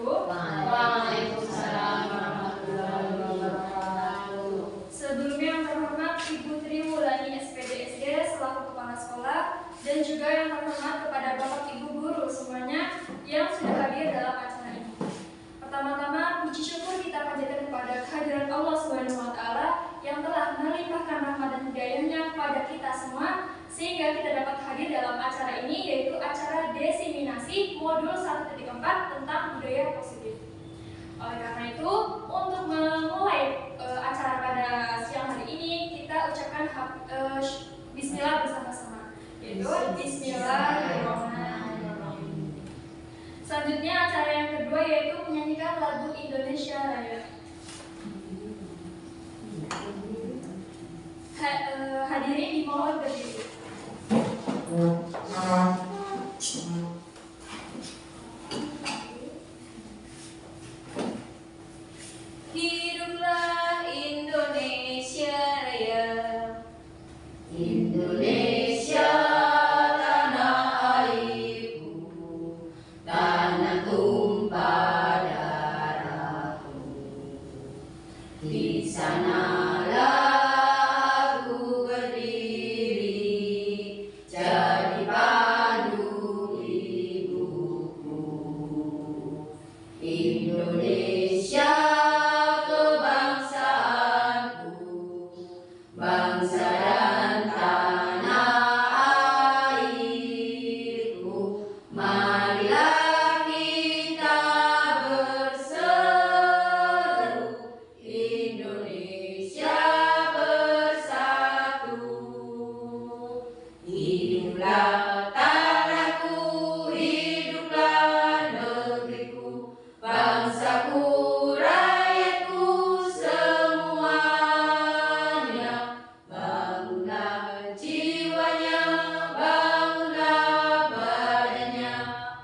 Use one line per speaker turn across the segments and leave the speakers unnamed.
wabarakatuh.
Waalaikumsalam warahmatullahi wabarakatuh.
Sebelumnya yang terhormat Ibu Tri Wulani SPD selaku kepala sekolah dan juga yang terhormat kepada Bapak Ibu guru semuanya yang sudah hadir dalam acara ini. Pertama-tama puji syukur kita panjatkan kepada kehadiran Allah Subhanahu wa taala yang telah melimpahkan rahmat dan hidayahnya kepada kita semua sehingga kita dapat hadir dalam acara ini, yaitu acara desiminasi modul 1.4 tentang budaya positif. Oleh karena itu, untuk memulai acara pada siang hari ini, kita ucapkan bismillah bersama-sama, yaitu bismillahirrahmanirrahim. Selanjutnya acara yang kedua yaitu menyanyikan lagu Indonesia Raya. Hadirin dimohon berdiri. Hiduplah Indonesia Raya.
Indonesia tanah airku, tanah tumpah darahku. Di sanalah aku berdiri, jadi pandu ibuku. Indonesia kebangsaanku, bangsa dan tanah airku. Marilah kita berseru, Indonesia bersatu. Hiduplah tanahku, hiduplah negeriku, bangsaku, rakyatku semuanya. Bangunlah jiwanya, bangunlah badannya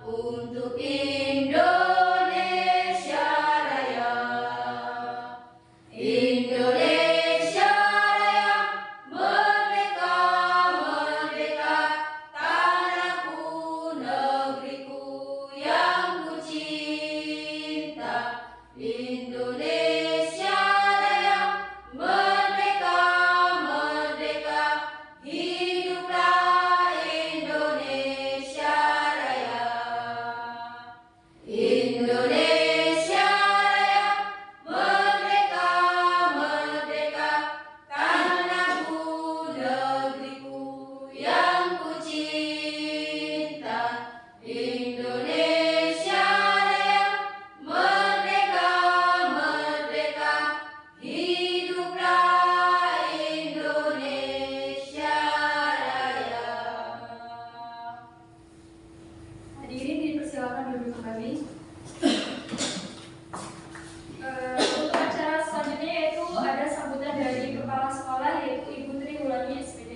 untuk Indonesia Raya. Indonesia Raya, merdeka, merdeka, tanahku, negeriku yang ku cinta. Indonesia Raya, merdeka, merdeka, hiduplah Indonesia Raya. Indonesia Raya, merdeka, merdeka, tanahku, negeriku yang ku cinta. Indonesia Raya, merdeka, merdeka, hiduplah Indonesia Raya.
Hadirin dipersilakan duduk kembali. Untuk acara selanjutnya yaitu ada sambutan dari kepala sekolah yaitu Ibu Tri Wulani SPD.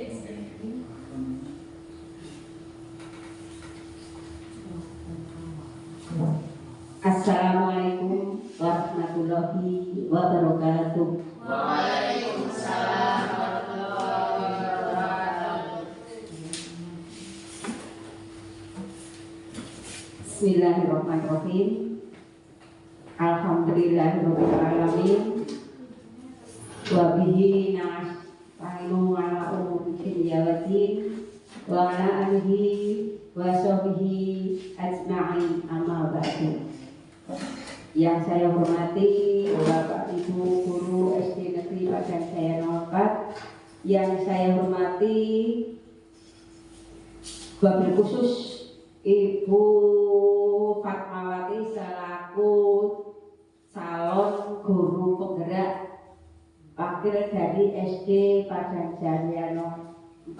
Assalamualaikum warahmatullahi wabarakatuh.
Waalaikumsalam warahmatullahi wabarakatuh.
Bismillahirrahmanirrahim. Alhamdulillahirabbil alamin. Wa bihi nasta'inu ala umuri dunya waddin wa ala alihi wa sahbihi ajma'in, amma ba'du. Yang saya hormati Bapak Ibu guru SD Negeri Padang Jaya 04, yang saya hormati wabil khusus Ibu Fatmawati selaku calon guru penggerak wakil dari SD Padang Jaya 04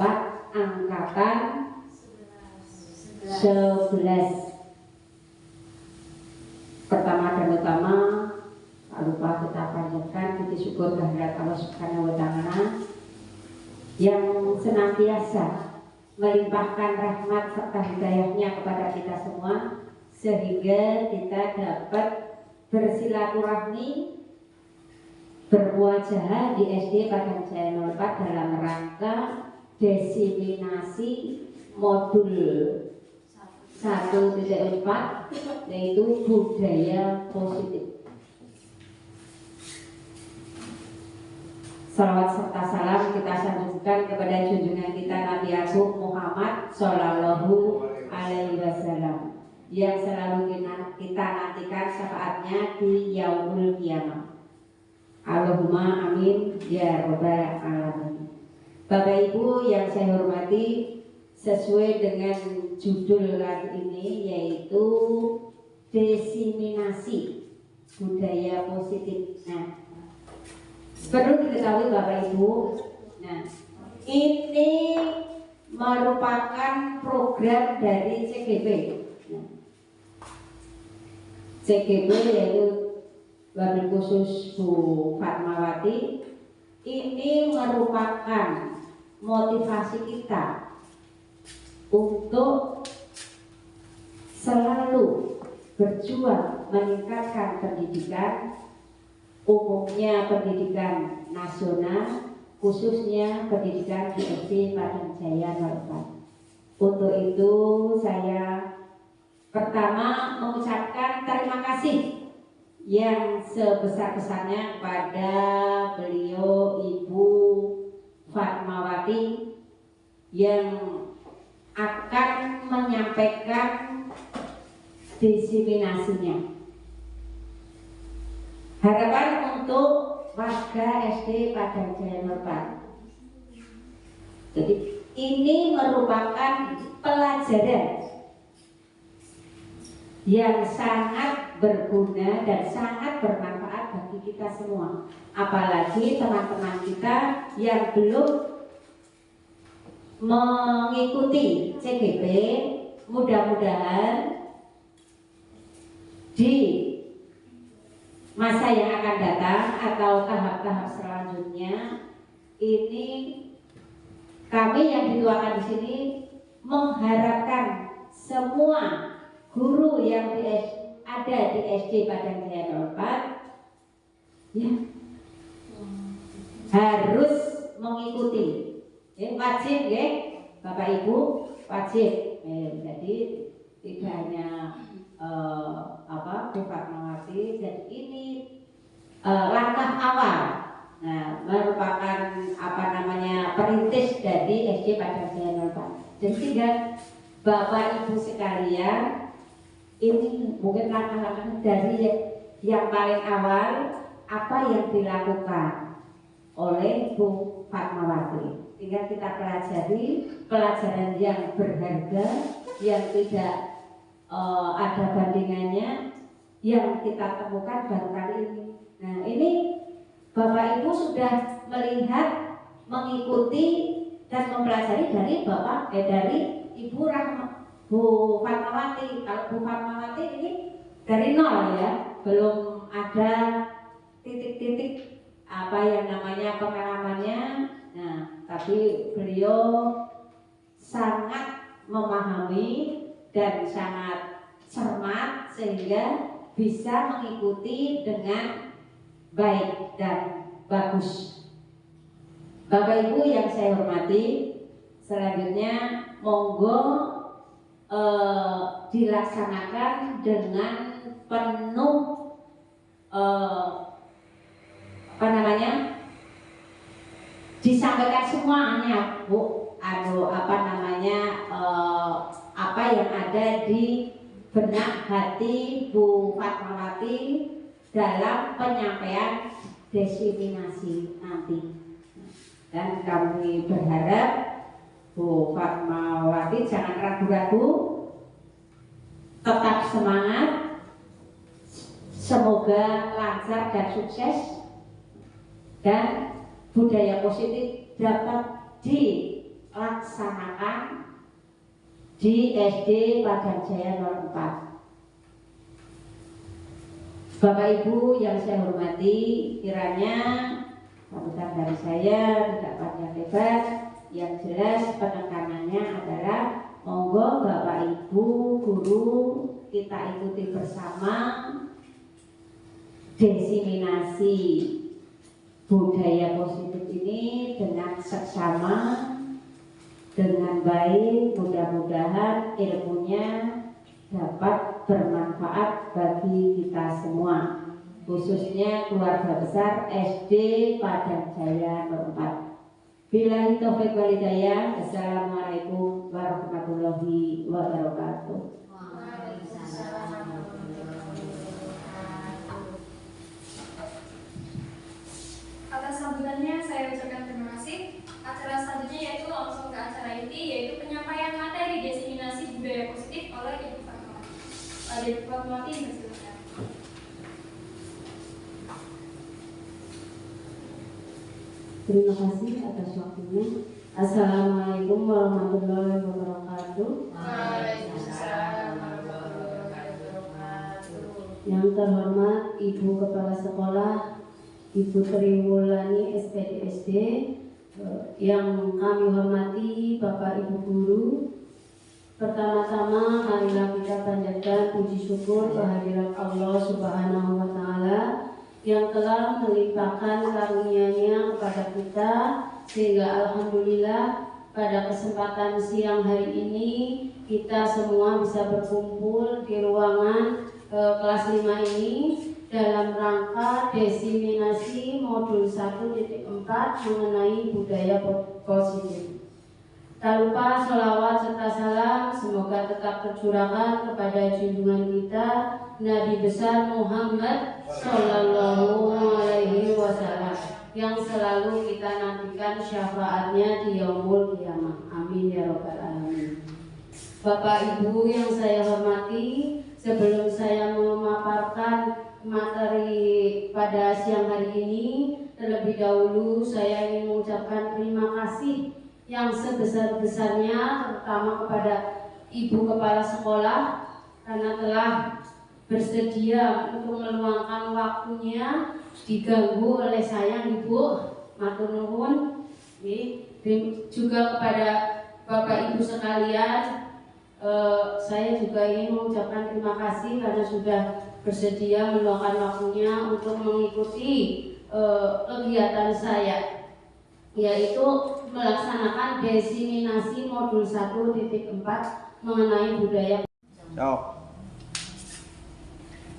angkatan 11. Pertama dan utama, tak lupa kita panjatkan puji syukur kehadirat Allah Subhanahu wa taala yang senantiasa melimpahkan rahmat serta hidayahnya kepada kita semua sehingga kita dapat bersilaturahmi bermuajahah di SD Padang Jaya 04 dalam rangka desiminasi modul 1.4 yaitu budaya positif. Salawat serta salam kita sanjungkan kepada junjungan kita Nabi Agung Muhammad Shallallahu Alaihi Wasallam yang selalu kita nantikan syafaatnya di yaumul kiamah. Allahumma amin ya rabbal alamin. Bapak Ibu yang saya hormati, sesuai dengan judul kali ini yaitu diseminasi budaya positif. Nah, perlu diketahui Bapak Ibu, nah ini merupakan program dari CGP. Nah, CGP yaitu Wabil Khusus Bu Fatmawati, ini merupakan motivasi kita untuk selalu berjuang meningkatkan pendidikan, umumnya pendidikan nasional, khususnya pendidikan di SD Padang Jaya 04. Untuk itu saya pertama mengucapkan terima kasih yang sebesar-besarnya kepada beliau Ibu Fatmawati yang akan menyampaikan diseminasinya. Harapan untuk warga SD Padang Jaya 04. Jadi ini merupakan pelajaran yang sangat berguna dan sangat bermanfaat bagi kita semua. Apalagi teman-teman kita yang belum mengikuti CGP, mudah-mudahan di masa yang akan datang atau tahap-tahap selanjutnya ini kami yang dituakan di sini mengharapkan semua guru yang ada di SD Padang Jaya 04 ya harus mengikuti, wajib ya Bapak Ibu, wajib. Jadi tidak hanya Bu Fatmawati, jadi ini langkah awal. Nah, merupakan perintis dari SD Padang Jaya 04. Jadi tinggal Bapak Ibu sekalian, ini mungkin langkah-langkah dari yang paling awal apa yang dilakukan oleh Bu Fatmawati. Tinggal kita pelajari pelajaran yang berharga, yang tidak ada bandingannya, yang kita temukan baru kali ini. Nah, ini Bapak Ibu sudah melihat, mengikuti dan mempelajari dari dari Ibu Bu Fatmawati. Kalau Bu Fatmawati ini dari nol ya, belum ada titik-titik pengalamannya. Nah, tapi beliau sangat memahami dan sangat cermat sehingga bisa mengikuti dengan baik dan bagus. Bapak Ibu yang saya hormati, selanjutnya monggo dilaksanakan dengan penuh disampaikan semuanya Bu, apa yang ada di benak hati Bu Fatmawati dalam penyampaian diseminasi nanti. Dan kami berharap Bu Fatmawati jangan ragu-ragu, tetap semangat, semoga lancar dan sukses, dan budaya positif dapat dilaksanakan di SD Padang Jaya 04. Bapak Ibu yang saya hormati, kiranya sambutan dari saya tidak panjang lebar, yang jelas penekanannya adalah monggo Bapak Ibu guru kita ikuti bersama diseminasi budaya positif ini dengan seksama, dengan baik. Mudah-mudahan ilmunya dapat bermanfaat bagi kita semua, khususnya keluarga besar SD Padang Jaya No. 4. Billahi taufiq wal hidayah. Assalamualaikum warahmatullahi wabarakatuh.
Atas sambutannya saya ucapkan terima kasih. Acara selanjutnya yaitu langsung ke acara inti, yaitu penyampaian materi diseminasi budaya positif oleh Ibu Fatmawati. Ibu Fatmawati, silakan.
Terima kasih atas waktunya. Assalamualaikum warahmatullahi wabarakatuh.
Waalaikumsalam warahmatullahi wabarakatuh.
Yang terhormat Ibu Kepala Sekolah, Ibu Triwulani SPD, yang kami hormati Bapak Ibu Guru. Pertama-tama marilah kita panjatkan puji syukur kehadirat Allah Subhanahu wa Ta'ala yang telah melimpahkan karunia-Nya kepada kita, sehingga alhamdulillah pada kesempatan siang hari ini kita semua bisa berkumpul di ruangan kelas 5 ini dalam rangka diseminasi modul 1.4 mengenai budaya positif. Tak lupa sholawat serta salam semoga tetap tercurahkan kepada junjungan kita Nabi besar Muhammad Sallallahu Alaihi Wasallam yang selalu kita nantikan syafaatnya di yaumul qiyamah. Amin ya rabbal alamin. Bapak Ibu yang saya hormati, sebelum saya memaparkan materi pada siang hari ini, terlebih dahulu saya ingin mengucapkan terima kasih yang sebesar-besarnya terutama kepada Ibu Kepala Sekolah karena telah bersedia untuk meluangkan waktunya diganggu oleh saya, Ibu. Matur nuwun. Juga kepada Bapak Ibu sekalian, saya juga ingin mengucapkan terima kasih karena sudah bersedia meluangkan waktunya untuk mengikuti kegiatan saya, yaitu melaksanakan diseminasi modul 1.4 mengenai budaya.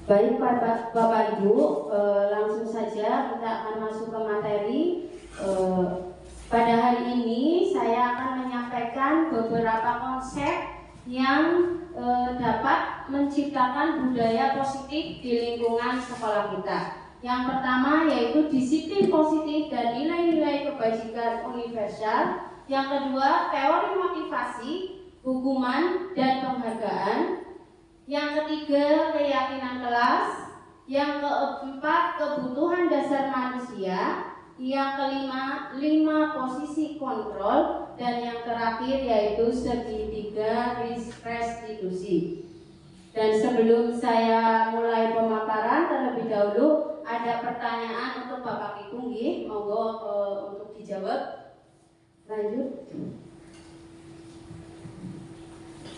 Baik Bapak Ibu, langsung saja kita akan masuk ke materi. Pada hari ini saya akan menyampaikan beberapa konsep yang dapat menciptakan budaya positif di lingkungan sekolah kita. Yang pertama yaitu disiplin positif dan nilai-nilai kebajikan universal. Yang kedua, teori motivasi, hukuman, dan penghargaan. Yang ketiga, keyakinan kelas. Yang keempat, kebutuhan dasar manusia. Yang kelima, 5 posisi kontrol. Dan yang terakhir yaitu segitiga restitusi. Dan sebelum saya mulai pemaparan, terlebih dahulu ada pertanyaan untuk Bapak Ibu, monggo untuk dijawab. Lanjut.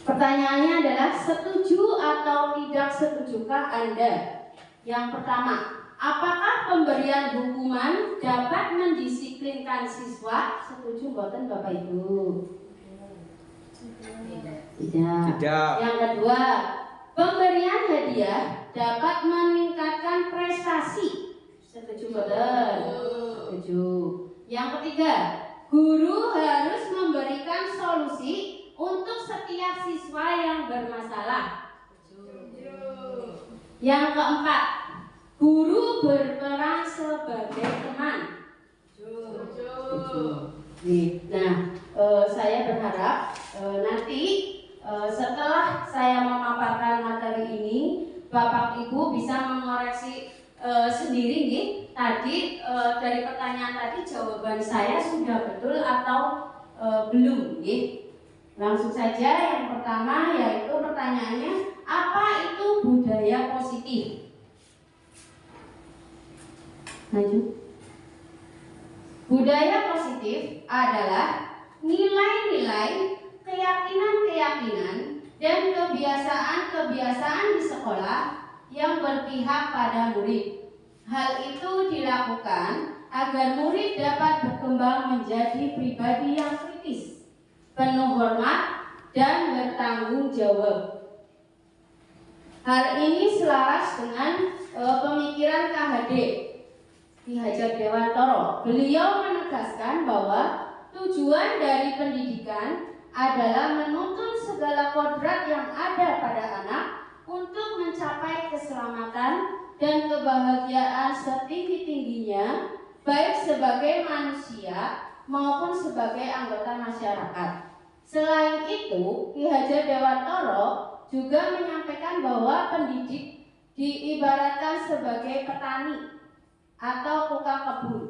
Pertanyaannya adalah setuju atau tidak setujukah Anda? Yang pertama, apakah pemberian hukuman dapat mendisiplinkan siswa? Setuju boten Bapak Ibu? Tidak. Yang kedua, pemberian hadiah dapat meningkatkan prestasi. Setuju boten? Setuju. Yang ketiga, guru harus memberikan solusi untuk setiap siswa yang bermasalah. Setuju. Yang keempat, guru berperan sebagai teman. Setuju. Nah, saya berharap nanti setelah saya memaparkan materi ini, Bapak Ibu bisa mengoreksi sendiri nih. Tadi dari pertanyaan tadi jawaban saya sudah betul atau belum nih. Langsung saja yang pertama yaitu pertanyaannya, apa itu budaya positif? Lanjut. Budaya positif adalah nilai-nilai, keyakinan-keyakinan, dan kebiasaan-kebiasaan di sekolah yang berpihak pada murid. Hal itu dilakukan agar murid dapat berkembang menjadi pribadi yang kritis, penuh hormat, dan bertanggung jawab.
Hal ini selaras dengan pemikiran KHD Ki Hajar Dewantoro. Beliau menegaskan bahwa tujuan dari pendidikan adalah menuntun segala kodrat yang ada pada anak untuk mencapai keselamatan dan kebahagiaan setinggi-tingginya, baik sebagai manusia maupun sebagai anggota masyarakat. Selain itu, Ki Hajar Dewantoro juga menyampaikan bahwa pendidik diibaratkan sebagai petani atau tukang kebun.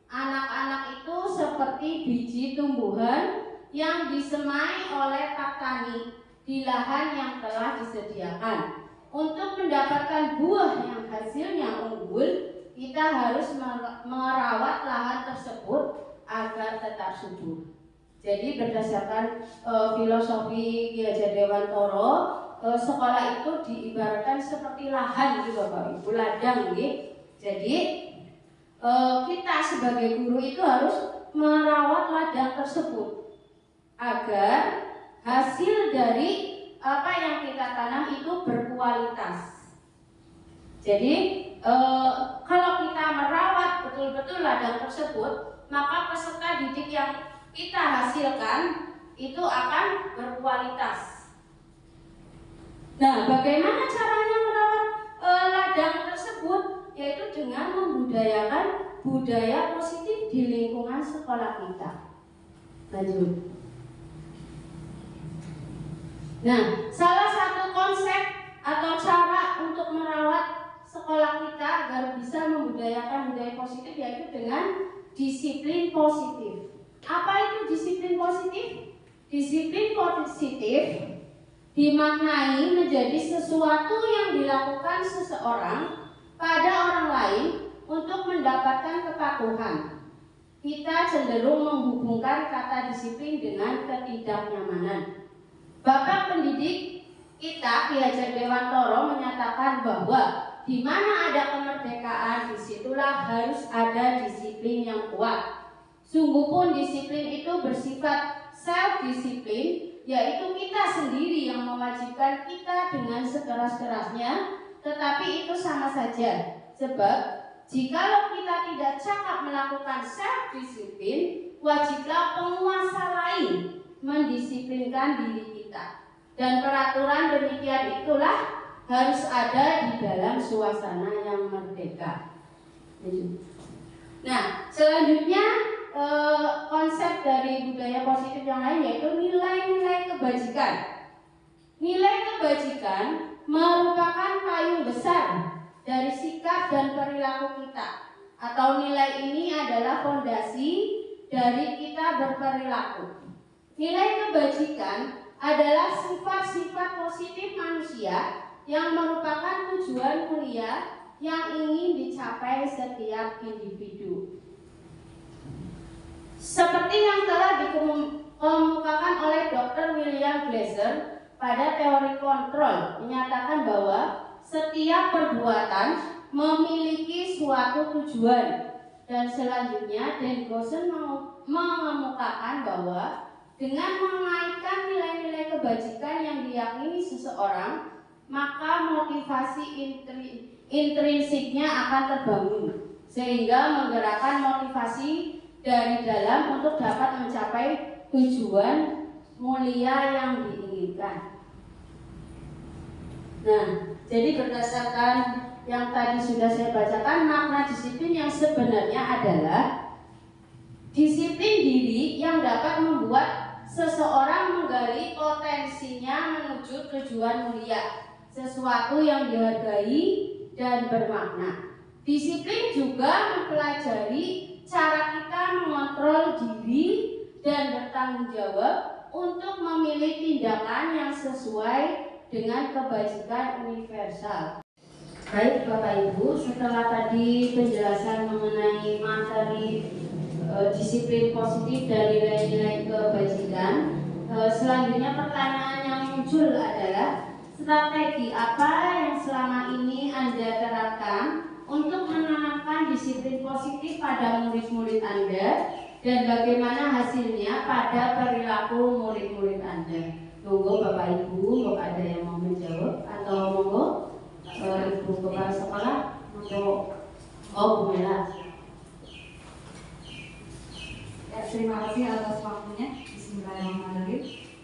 Anak-anak itu seperti biji tumbuhan yang disemai oleh petani di lahan yang telah disediakan. Untuk mendapatkan buah yang hasilnya unggul, kita harus merawat lahan tersebut agar tetap subur. Jadi berdasarkan filosofi Ki Hajar Dewantoro, sekolah itu diibaratkan seperti lahan gitu Bapak Ibu, ladang gitu. Jadi kita sebagai guru itu harus merawat ladang tersebut agar hasil dari apa yang kita tanam itu berkualitas. Jadi kalau kita merawat betul-betul ladang tersebut, maka peserta didik yang kita hasilkan itu akan berkualitas. Nah, bagaimana caranya merawat ladang tersebut? Yaitu dengan membudayakan budaya positif di lingkungan sekolah kita. Lanjut. Nah, salah satu konsep atau cara untuk merawat sekolah kita agar bisa membudayakan budaya positif yaitu dengan disiplin positif. Apa itu disiplin positif? Disiplin positif dimaknai menjadi sesuatu yang dilakukan seseorang pada orang lain untuk mendapatkan kepatuhan. Kita cenderung menghubungkan kata disiplin dengan ketidaknyamanan. Bapak pendidik kita Ki Hajar Dewantoro menyatakan bahwa di mana ada kemerdekaan, disitulah harus ada disiplin yang kuat. Sungguh pun disiplin itu bersifat self-disiplin, yaitu kita sendiri yang mewajibkan kita dengan sekeras-kerasnya, tetapi itu sama saja. Sebab jikalau kita tidak cakap melakukan self-disiplin, wajiblah penguasa lain mendisiplinkan diri kita. Dan peraturan demikian itulah harus ada di dalam suasana yang merdeka. Nah, selanjutnya konsep dari budaya positif yang lain yaitu nilai-nilai kebajikan. Nilai kebajikan merupakan payung besar dari sikap dan perilaku kita, atau nilai ini adalah fondasi dari kita berperilaku. Nilai kebajikan adalah sifat-sifat positif manusia yang merupakan tujuan mulia yang ingin dicapai setiap individu. Seperti yang telah dikemukakan oleh Dr. William Glasser pada teori kontrol, menyatakan bahwa setiap perbuatan memiliki suatu tujuan. Dan selanjutnya Dan Gosen mengemukakan bahwa dengan mengaitkan nilai-nilai kebajikan yang diyakini seseorang, maka motivasi intrinsiknya akan terbangun, sehingga menggerakkan motivasi dari dalam untuk dapat mencapai tujuan mulia yang diinginkan. Nah, jadi berdasarkan yang tadi sudah saya bacakan, makna disiplin yang sebenarnya adalah disiplin diri yang dapat membuat seseorang menggali potensinya menuju tujuan mulia, sesuatu yang dihargai dan bermakna. Disiplin juga mempelajari cara kita mengontrol diri dan bertanggung jawab untuk memilih tindakan yang sesuai dengan kebajikan universal. Baik Bapak Ibu, setelah tadi penjelasan mengenai materi disiplin positif dan nilai-nilai kebajikan, selanjutnya pertanyaan yang muncul adalah strategi apa yang selama ini Anda terapkan untuk menanamkan disiplin positif pada murid-murid Anda dan bagaimana hasilnya pada perilaku murid-murid Anda. Monggo Bapak Ibu, ada yang mau menjawab atau monggo? Ibu Kepala Sekolah untuk Bu Mela.
Ya, terima kasih atas waktunya. Bismillahirrahmanirrahim.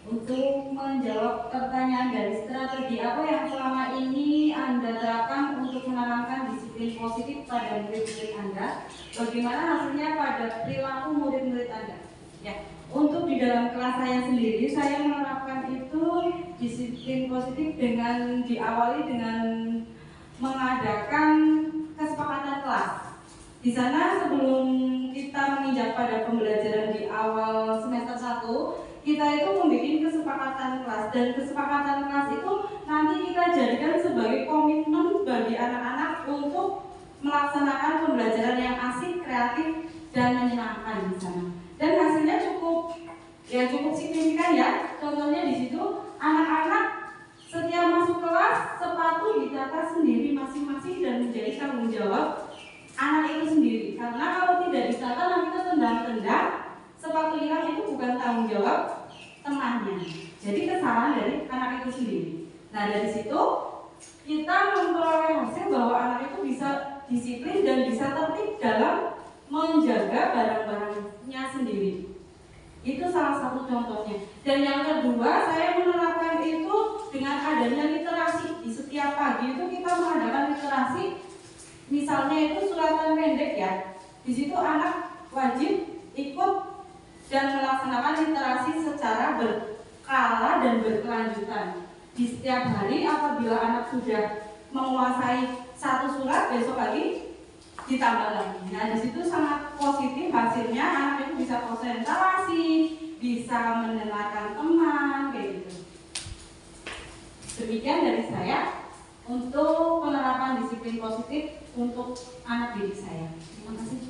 Untuk menjawab pertanyaan dari strategi apa yang selama ini Anda terapkan untuk menanamkan disiplin positif pada murid-murid Anda, bagaimana hasilnya pada perilaku murid-murid Anda? Ya, untuk di dalam kelas saya sendiri, saya menerapkan itu disiplin positif dengan diawali dengan mengadakan kesepakatan kelas. Di sana sebelum kita menginjak pada pembelajaran di awal semester 1, kita itu membuat kesepakatan kelas, dan kesepakatan kelas itu nanti kita jadikan sebagai komitmen bagi anak-anak untuk melaksanakan pembelajaran yang asik, kreatif, dan menyenangkan di sana. Dan hasilnya cukup signifikan ya. Contohnya di situ anak-anak setiap masuk kelas sepatu ditata sendiri masing-masing dan menjadi tanggung jawab anak itu sendiri. Karena kalau tidak ditata nanti kita tendang-tendang, sepatu hilang itu bukan tanggung jawab temannya. Jadi kesalahan dari anak itu sendiri. Nah, dari situ kita memperoleh hasil bahwa anak itu bisa disiplin dan bisa tertib dalam menjaga barang-barangnya sendiri. Itu salah satu contohnya. Dan yang kedua, saya menerapkan itu dengan adanya literasi. Di setiap pagi itu kita mengadakan literasi. Misalnya itu suratan pendek ya. Di situ anak wajib ikut dan melaksanakan literasi secara berkala dan berkelanjutan. Di setiap hari apabila anak sudah menguasai satu surat, besok lagi ditambah lagi. Nah, di situ sangat positif hasilnya, anak itu bisa konsentrasi, bisa mendengarkan teman, kayak gitu. Demikian dari saya untuk penerapan disiplin positif untuk anak didik saya. Terima kasih.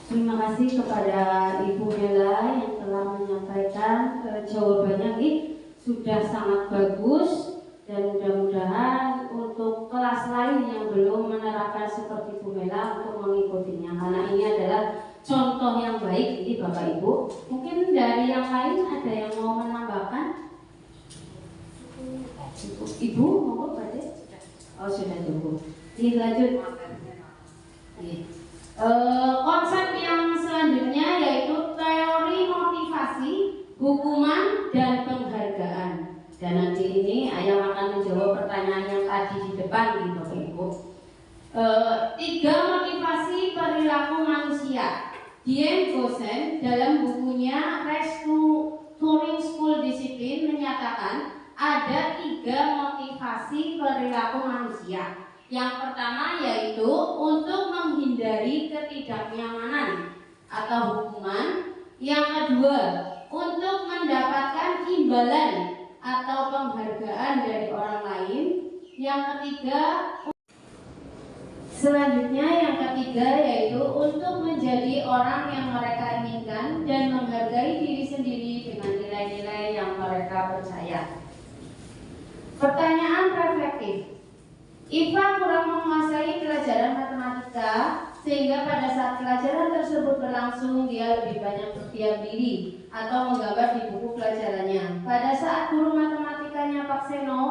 Terima kasih kepada Ibu Mela yang telah menyampaikan jawabannya. Ini sudah sangat bagus, dan mudah-mudahan untuk kelas lain yang belum menerapkan seperti Bu Mela untuk mengikutinya, karena ini adalah contoh yang baik. Ini Bapak Ibu, mungkin dari yang lain ada yang mau menambahkan? Ibu mau Pak? Oh, sudah cukup. Dilanjut. Konsep yang selanjutnya yaitu teori motivasi, hukuman, dan penghargaan. Dan nanti ini yang akan menjawab pertanyaan yang tadi di depan nih Bapak Ibu. 3 motivasi perilaku manusia. Diem Gosen dalam bukunya Restoring School Discipline menyatakan ada 3 motivasi perilaku manusia. Yang pertama yaitu untuk menghindari ketidaknyamanan atau hukuman. Yang kedua, untuk mendapatkan imbalan atau penghargaan dari orang lain. Yang ketiga, selanjutnya yang ketiga yaitu untuk menjadi orang yang mereka inginkan dan menghargai diri sendiri dengan nilai-nilai yang mereka percaya. Pertanyaan reflektif. Iva kurang menguasai pelajaran matematika, sehingga pada saat pelajaran tersebut berlangsung dia lebih banyak berdiam diri atau menggambar di buku pelajarannya. Pada saat guru matematikanya Pak Seno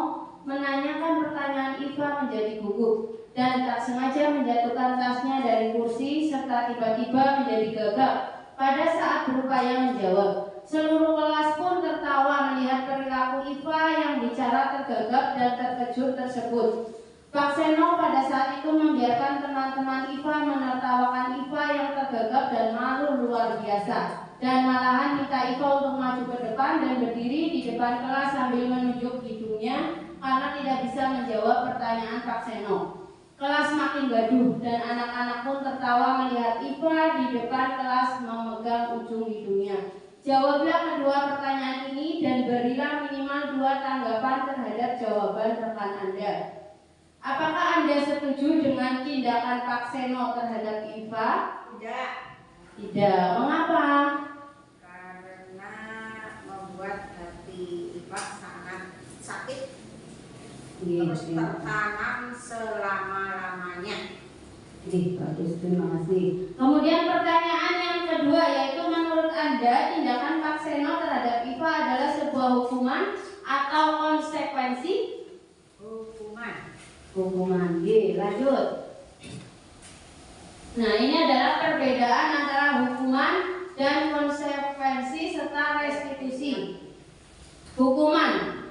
menanyakan pertanyaan, Iva menjadi gugup dan tak sengaja menjatuhkan tasnya dari kursi serta tiba-tiba menjadi gagap pada saat berupaya menjawab. Seluruh kelas pun tertawa melihat perilaku Iva yang bicara tergagap dan terkejut tersebut. Pak Seno pada saat itu membiarkan teman-teman Iva menertawakan Iva yang tergagap dan malu luar biasa, dan malahan minta Iva untuk maju ke depan dan berdiri di depan kelas sambil menunjuk hidungnya karena tidak bisa menjawab pertanyaan Pak Seno. Kelas makin gaduh dan anak-anak pun tertawa melihat Iva di depan kelas memegang ujung hidungnya. Jawablah kedua pertanyaan ini dan berilah minimal 2 tanggapan terhadap jawaban rekan Anda. Apakah Anda setuju dengan tindakan Pak Seno terhadap Iva?
Tidak.
Tidak. Mengapa?
Karena membuat hati Iva sangat sakit, terus tertanam selama-lamanya.
Bagus, terima kasih. Kemudian pertanyaan yang kedua yaitu menurut Anda tindakan Pak Seno terhadap Iva adalah sebuah hukuman atau konsekuensi? Hukuman. Ye, lanjut. Nah, ini adalah perbedaan antara hukuman dan konsekuensi serta restitusi. Hukuman.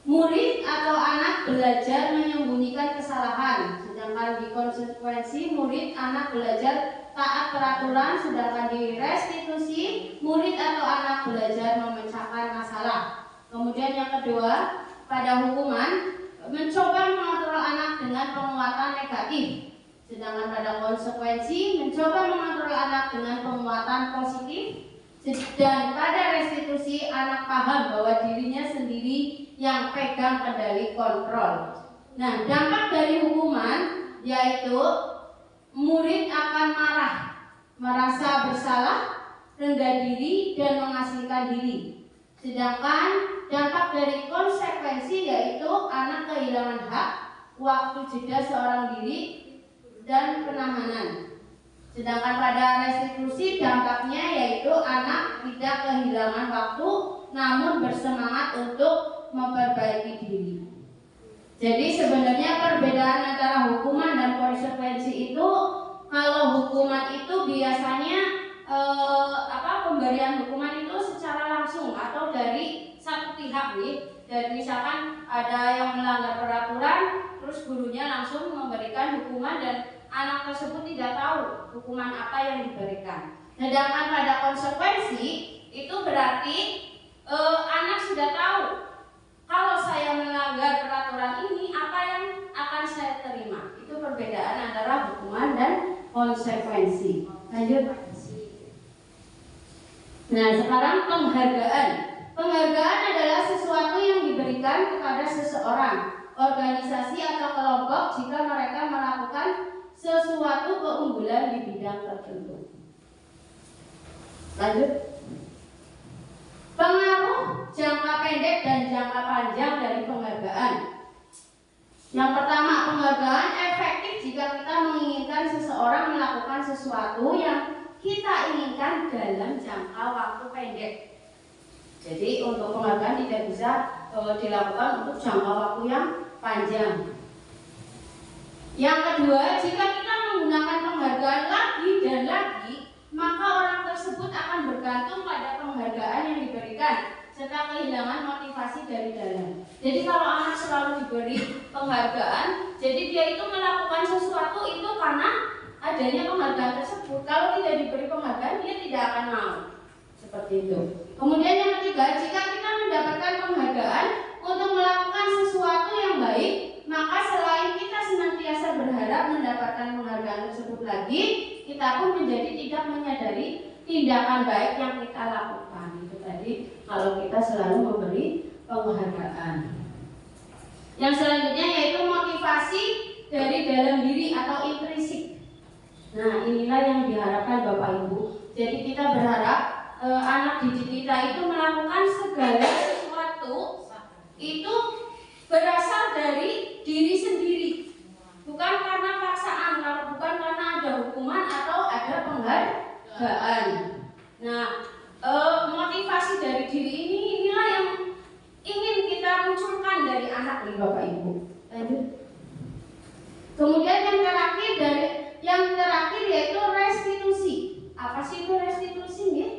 Murid atau anak belajar menyembunyikan kesalahan, sedangkan di konsekuensi murid anak belajar taat peraturan, sedangkan di restitusi murid atau anak belajar memecahkan masalah. Kemudian yang kedua, pada hukuman mencoba mengontrol anak dengan penguatan negatif, sedangkan pada konsekuensi mencoba mengontrol anak dengan penguatan positif. Dan pada restitusi anak paham bahwa dirinya sendiri yang pegang kendali kontrol. Nah, dampak dari hukuman yaitu murid akan marah, merasa bersalah, rendah diri, dan mengasingkan diri. Sedangkan dampak dari konsekuensi yaitu anak kehilangan hak, waktu jeda seorang diri, dan penahanan. Sedangkan pada restitusi dampaknya yaitu anak tidak kehilangan waktu, namun bersemangat untuk memperbaiki diri. Jadi sebenarnya perbedaan antara hukuman dan konsekuensi itu, kalau hukuman itu biasanya pemberian hukuman itu secara langsung atau dari satu pihak nih. Dan misalkan ada yang melanggar peraturan, terus gurunya langsung memberikan hukuman dan anak tersebut tidak tahu hukuman apa yang diberikan. Sedangkan pada konsekuensi itu berarti anak sudah tahu kalau saya melanggar peraturan ini apa yang akan saya terima. Itu perbedaan antara hukuman dan konsekuensi. Lanjut. Nah, sekarang penghargaan. Penghargaan adalah sesuatu yang diberikan kepada seseorang, organisasi atau kelompok jika mereka melakukan sesuatu keunggulan di bidang tertentu. Lanjut. Pengaruh jangka pendek dan jangka panjang dari penghargaan. Yang pertama, penghargaan efektif jika kita menginginkan seseorang melakukan sesuatu yang kita inginkan dalam jangka waktu pendek. Jadi untuk penghargaan tidak bisa dilakukan untuk jangka waktu yang panjang. Yang kedua, jika kita menggunakan penghargaan lagi dan lagi, maka orang tersebut akan bergantung pada penghargaan yang diberikan serta kehilangan motivasi dari dalam. Jadi kalau anak selalu diberi penghargaan, jadi dia itu melakukan sesuatu itu karena adanya penghargaan tersebut. Kalau tidak diberi penghargaan, dia tidak akan mau. Seperti itu. Kemudian yang ketiga, jika kita mendapatkan penghargaan untuk melakukan sesuatu yang baik, maka selain kita senantiasa berharap mendapatkan penghargaan tersebut lagi, kita pun menjadi tidak menyadari tindakan baik yang kita lakukan. Itu tadi kalau kita selalu memberi penghargaan. Yang selanjutnya yaitu motivasi dari dalam diri atau intrinsik. Nah, inilah yang diharapkan Bapak Ibu. Jadi kita berharap anak didik kita itu melakukan segala sesuatu itu berasal dari diri sendiri, bukan karena paksaan, kalau bukan karena ada hukuman atau ada penghargaan. Nah, motivasi dari diri inilah yang ingin kita munculkan dari anak nih Bapak Ibu. Lanjut. Kemudian yang terakhir yaitu restitusi. Apa sih itu restitusi nih?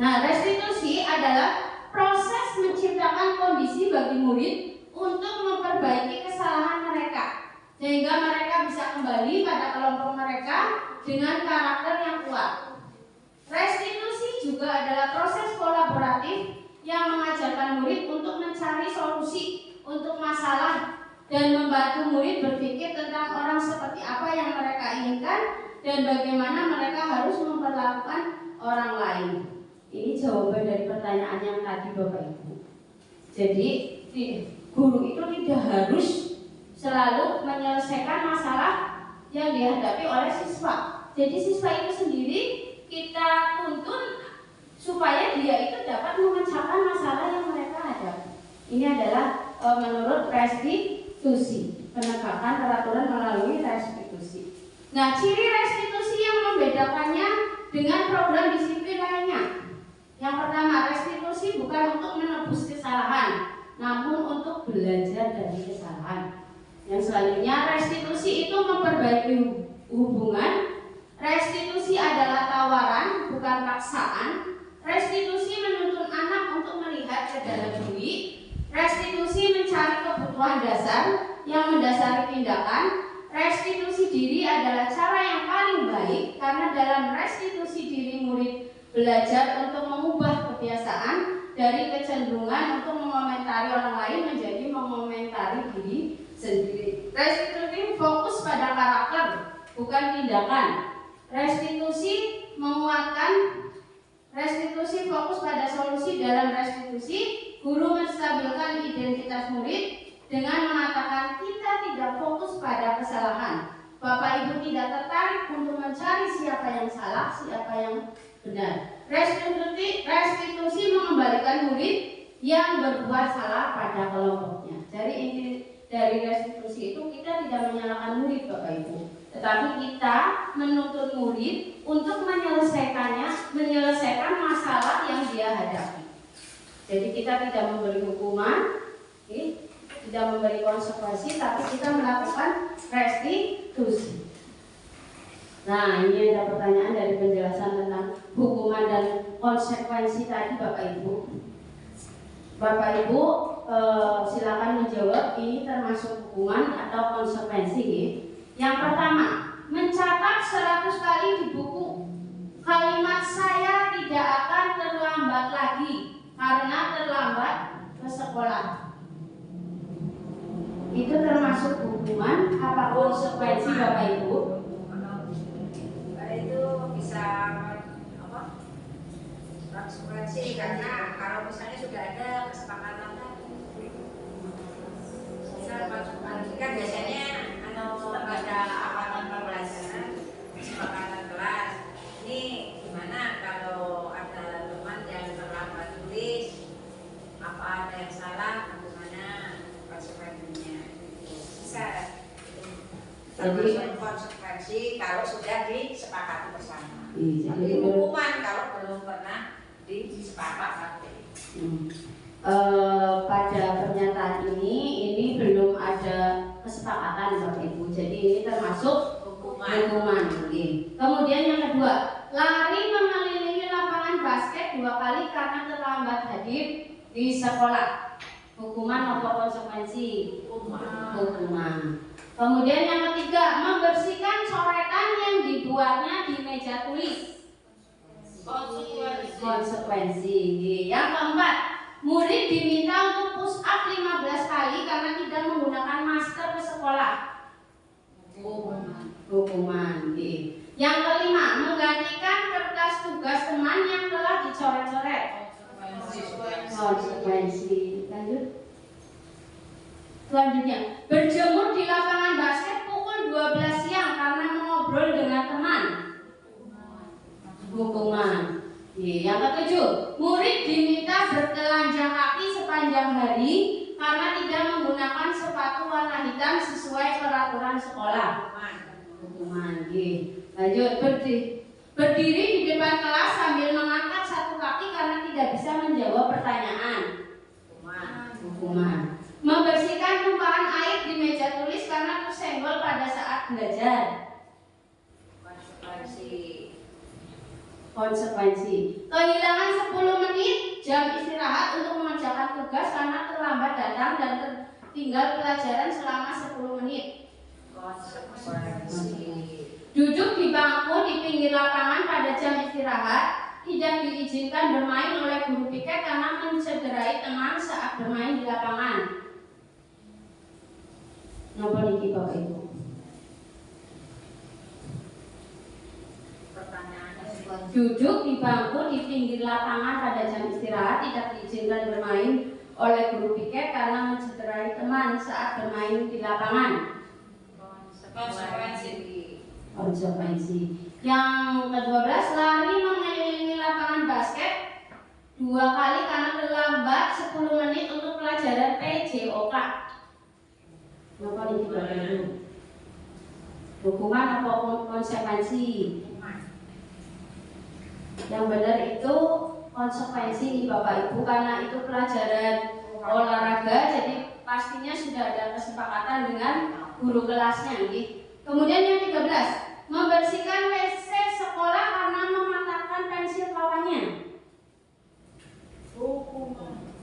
Nah, restitusi adalah proses menciptakan kondisi bagi murid untuk memperbaiki kesalahan mereka, sehingga mereka bisa kembali pada kelompok mereka dengan karakter yang kuat. Restitusi juga adalah proses kolaboratif yang mengajarkan murid untuk mencari solusi untuk masalah dan membantu murid berpikir tentang orang seperti apa yang mereka inginkan dan bagaimana mereka harus memperlakukan orang lain. Ini jawaban dari pertanyaan yang tadi Bapak Ibu. Jadi guru itu tidak harus selalu menyelesaikan masalah yang dihadapi oleh siswa. Jadi siswa itu sendiri kita tuntun supaya dia itu dapat memecahkan masalah yang mereka hadapi. Ini adalah menurut restitusi, penegakan peraturan melalui restitusi. Nah, ciri restitusi yang membedakannya dengan program disiplin lainnya. Yang pertama, restitusi bukan untuk menebus kesalahan, namun untuk belajar dari kesalahan. Yang selanjutnya, restitusi itu memperbaiki hubungan. Restitusi adalah tawaran, bukan paksaan. Restitusi menuntun anak untuk melihat ke dalam diri. Restitusi mencari kebutuhan dasar yang mendasari tindakan. Restitusi diri adalah cara yang paling baik karena dalam restitusi diri murid belajar untuk mengubah kebiasaan dari kecenderungan untuk mengomentari orang lain menjadi mengomentari diri sendiri. Restitusi fokus pada karakter, bukan tindakan. Restitusi menguatkan. Restitusi fokus pada solusi. Dalam restitusi, guru menstabilkan identitas murid dengan mengatakan kita tidak fokus pada kesalahan. Bapak Ibu tidak tertarik untuk mencari siapa yang salah, siapa yang benar. Restitusi mengembalikan murid yang berbuat salah pada kelompoknya. Jadi inti dari restitusi itu kita tidak menyalahkan murid, Bapak Ibu, tetapi kita menuntut murid untuk menyelesaikan masalah yang dia hadapi. Jadi kita tidak memberi hukuman, tidak memberi konsekuensi, tapi kita melakukan restitusi. Nah, ini ada pertanyaan dari penjelasan tentang hukuman dan konsekuensi tadi, Bapak Ibu. Bapak Ibu silakan menjawab, ini termasuk hukuman atau konsekuensi. Yang pertama, mencatat 100 kali di buku kalimat saya tidak akan terlambat lagi karena terlambat ke sekolah. Itu termasuk hukuman apa konsekuensi, Bapak Ibu?
Itu bisa konsekuensi karena kalau misalnya sudah ada kesepakatan kan biasanya ada apatan pembelajaran, kesepakatan kelas. Ini gimana kalau ada teman yang terlambat tulis, apa ada yang salah, bagaimana konsekuensinya? Bisa termasuk konsekuensi kalau sudah disepakati bersama. Jadi hukuman kalau belum pernah disepakati.
Pada pernyataan ini belum ada kesepakatan, Bapak Ibu. Jadi ini termasuk hukuman. Kemudian yang kedua, lari mengelilingi lapangan basket 2 kali karena terlambat hadir di sekolah. Hukuman atau konsekuensi? Hukuman. Kemudian yang ketiga, membersihkan coretan yang dibuatnya di meja tulis. Konsekuensi. Yang keempat, murid diminta untuk push up 15 kali karena tidak menggunakan masker ke sekolah. Hukuman. Yang kelima, menggantikan kertas tugas teman yang telah dicoret-coret. Konsekuensi. Lanjut. Selanjutnya, berjemur di lapangan basket pukul 12 siang karena mengobrol dengan teman. Hukuman. Yang ketujuh, murid diminta bertelanjang kaki sepanjang hari karena tidak menggunakan sepatu warna hitam sesuai peraturan sekolah. Hukuman. Lanjut, berdiri di depan kelas sambil mengangkat satu kaki karena tidak bisa menjawab pertanyaan. Hukuman. Membersihkan tumpahan air di meja tulis karena tersenggol pada saat belajar. Konsekuensi. Kehilangan 10 menit jam istirahat untuk mengerjakan tugas karena terlambat datang dan tertinggal pelajaran selama 10 menit. Konsekuensi. Duduk di bangku di pinggir lapangan pada jam istirahat, tidak diizinkan bermain oleh guru piket karena mencederai teman saat bermain di lapangan. Napa niki Bapak Ibu? Duduk di bangku di pinggir lapangan pada jam istirahat, tidak diizinkan bermain oleh guru piket karena mencederai teman saat bermain di lapangan. Konsekuensi. Yang ke-12, lari mengelilingi lapangan basket 2 kali karena terlambat 10 menit untuk pelajaran PJOK. Napa niki Bapak Ibu? Hukuman atau konsekuensi? Yang benar itu konsekuensi nih Bapak Ibu, karena itu pelajaran olahraga, jadi pastinya sudah ada kesepakatan dengan guru kelasnya. Kemudian yang 13, membersihkan WC sekolah karena mematahkan pensil kawannya.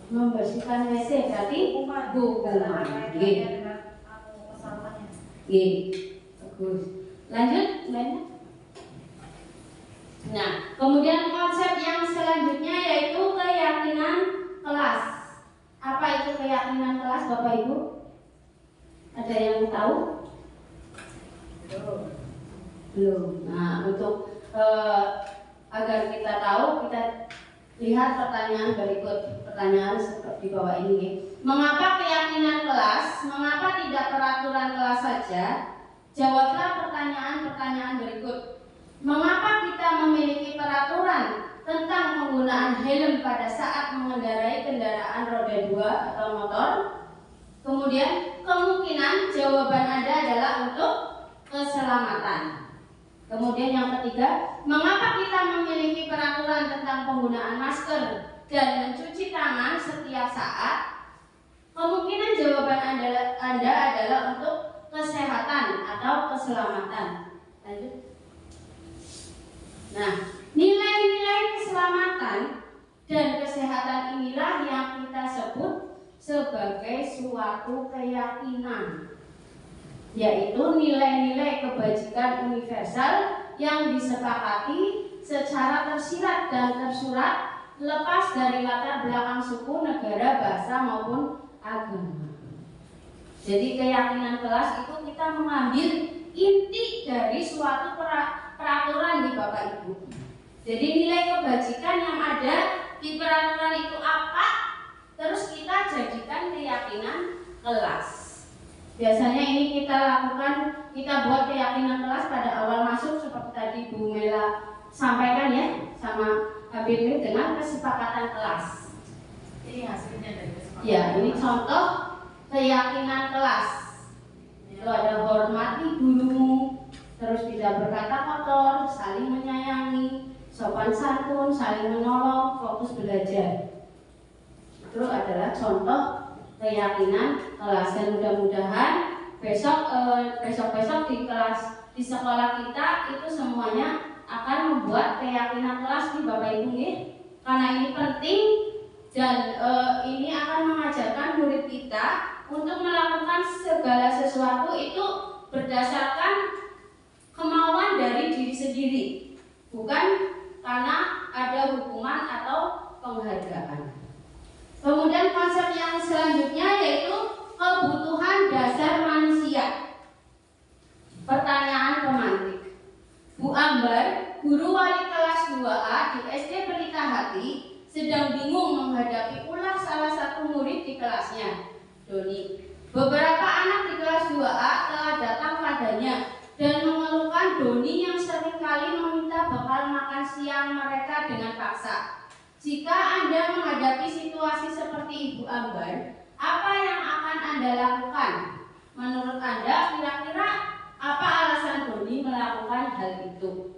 Membersihkan WC berarti hukuman. Bagus. Lanjut. Nah, kemudian konsep yang selanjutnya yaitu keyakinan kelas. Apa itu keyakinan kelas, Bapak Ibu? Ada yang tahu? Belum. Nah, untuk agar kita tahu, kita lihat pertanyaan berikut. Pertanyaan seperti di bawah ini. Mengapa keyakinan kelas? Mengapa tidak peraturan kelas saja? Jawablah pertanyaan-pertanyaan berikut. Mengapa kita memiliki peraturan tentang penggunaan helm pada saat mengendarai kendaraan roda 2 atau motor? Kemudian kemungkinan jawaban Anda adalah untuk keselamatan. Kemudian yang ketiga, mengapa kita memiliki peraturan tentang penggunaan masker dan mencuci tangan setiap saat? Kemungkinan jawaban Anda adalah untuk kesehatan atau keselamatan. Lanjut. Nah, nilai-nilai keselamatan dan kesehatan inilah yang kita sebut sebagai suatu keyakinan, yaitu nilai-nilai kebajikan universal yang disepakati secara tersirat dan tersurat lepas dari latar belakang suku, negara, bahasa maupun agama. Jadi keyakinan kelas itu kita mengambil inti dari suatu peraturan di Bapak Ibu. Jadi nilai kebajikan yang ada di peraturan itu apa, terus kita jadikan keyakinan kelas. Biasanya ini kita lakukan, kita buat keyakinan kelas pada awal masuk seperti tadi Bu Mela sampaikan ya, sama Habib ini dengan kesepakatan kelas.
Ini hasilnya dari kesepakatan.
Ya, ini contoh keyakinan kelas. Itu ada hormati gurumu, terus tidak berkata kotor, saling menyayangi, sopan santun, saling menolong, fokus belajar. Itu adalah contoh keyakinan kelas. Dan mudah-mudahan besok di kelas di sekolah kita itu semuanya akan membuat keyakinan kelas di Bapak Ibu ya. Karena ini penting dan ini akan mengajarkan murid kita untuk melakukan segala sesuatu itu berdasarkan kemauan dari diri sendiri, bukan karena ada hukuman atau penghargaan. Kemudian konsep yang selanjutnya yaitu kebutuhan dasar manusia. Pertanyaan pemantik. Bu Ambar, guru wali kelas 2A di SD Pelita Hati, sedang bingung menghadapi ulah salah satu murid di kelasnya, Doni. Beberapa anak di kelas 2A telah datang padanya dan mengeluhkan Doni yang seringkali meminta bekal makan siang mereka dengan paksa. Jika Anda menghadapi situasi seperti Ibu Ambar, apa yang akan Anda lakukan? Menurut Anda, kira-kira apa alasan Doni melakukan hal itu?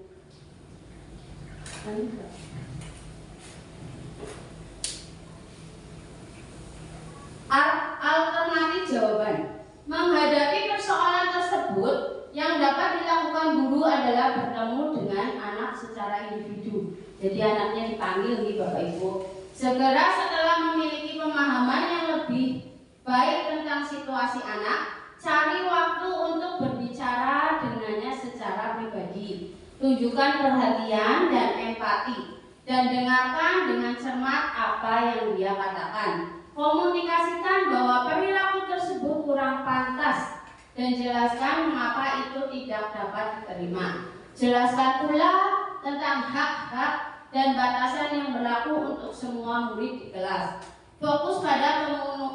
Alternatif jawaban. Menghadapi persoalan tersebut, yang dapat dilakukan guru adalah bertemu dengan anak secara individu. Jadi anaknya dipanggil nih Bapak Ibu. Segera setelah memiliki pemahaman yang lebih baik tentang situasi anak, cari waktu untuk berbicara dengannya secara pribadi. Tunjukkan perhatian dan empati dan dengarkan dengan cermat apa yang dia katakan. Komunikasikan bahwa perilaku tersebut kurang pantas dan jelaskan mengapa itu tidak dapat diterima. Jelaskan pula tentang hak-hak dan batasan yang berlaku untuk semua murid di kelas. Fokus pada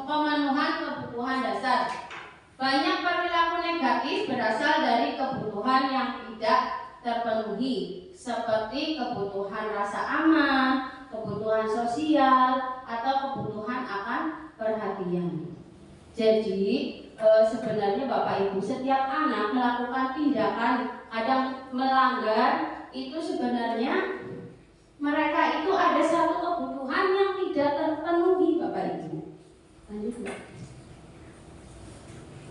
pemenuhan kebutuhan dasar. Banyak perilaku negatif berasal dari kebutuhan yang tidak terpenuhi, seperti kebutuhan rasa aman, kebutuhan sosial, atau kebutuhan akan perhatian. Jadi sebenarnya Bapak Ibu, setiap anak melakukan tindakan kadang melanggar itu sebenarnya mereka itu ada satu kebutuhan yang tidak terpenuhi Bapak Ibu.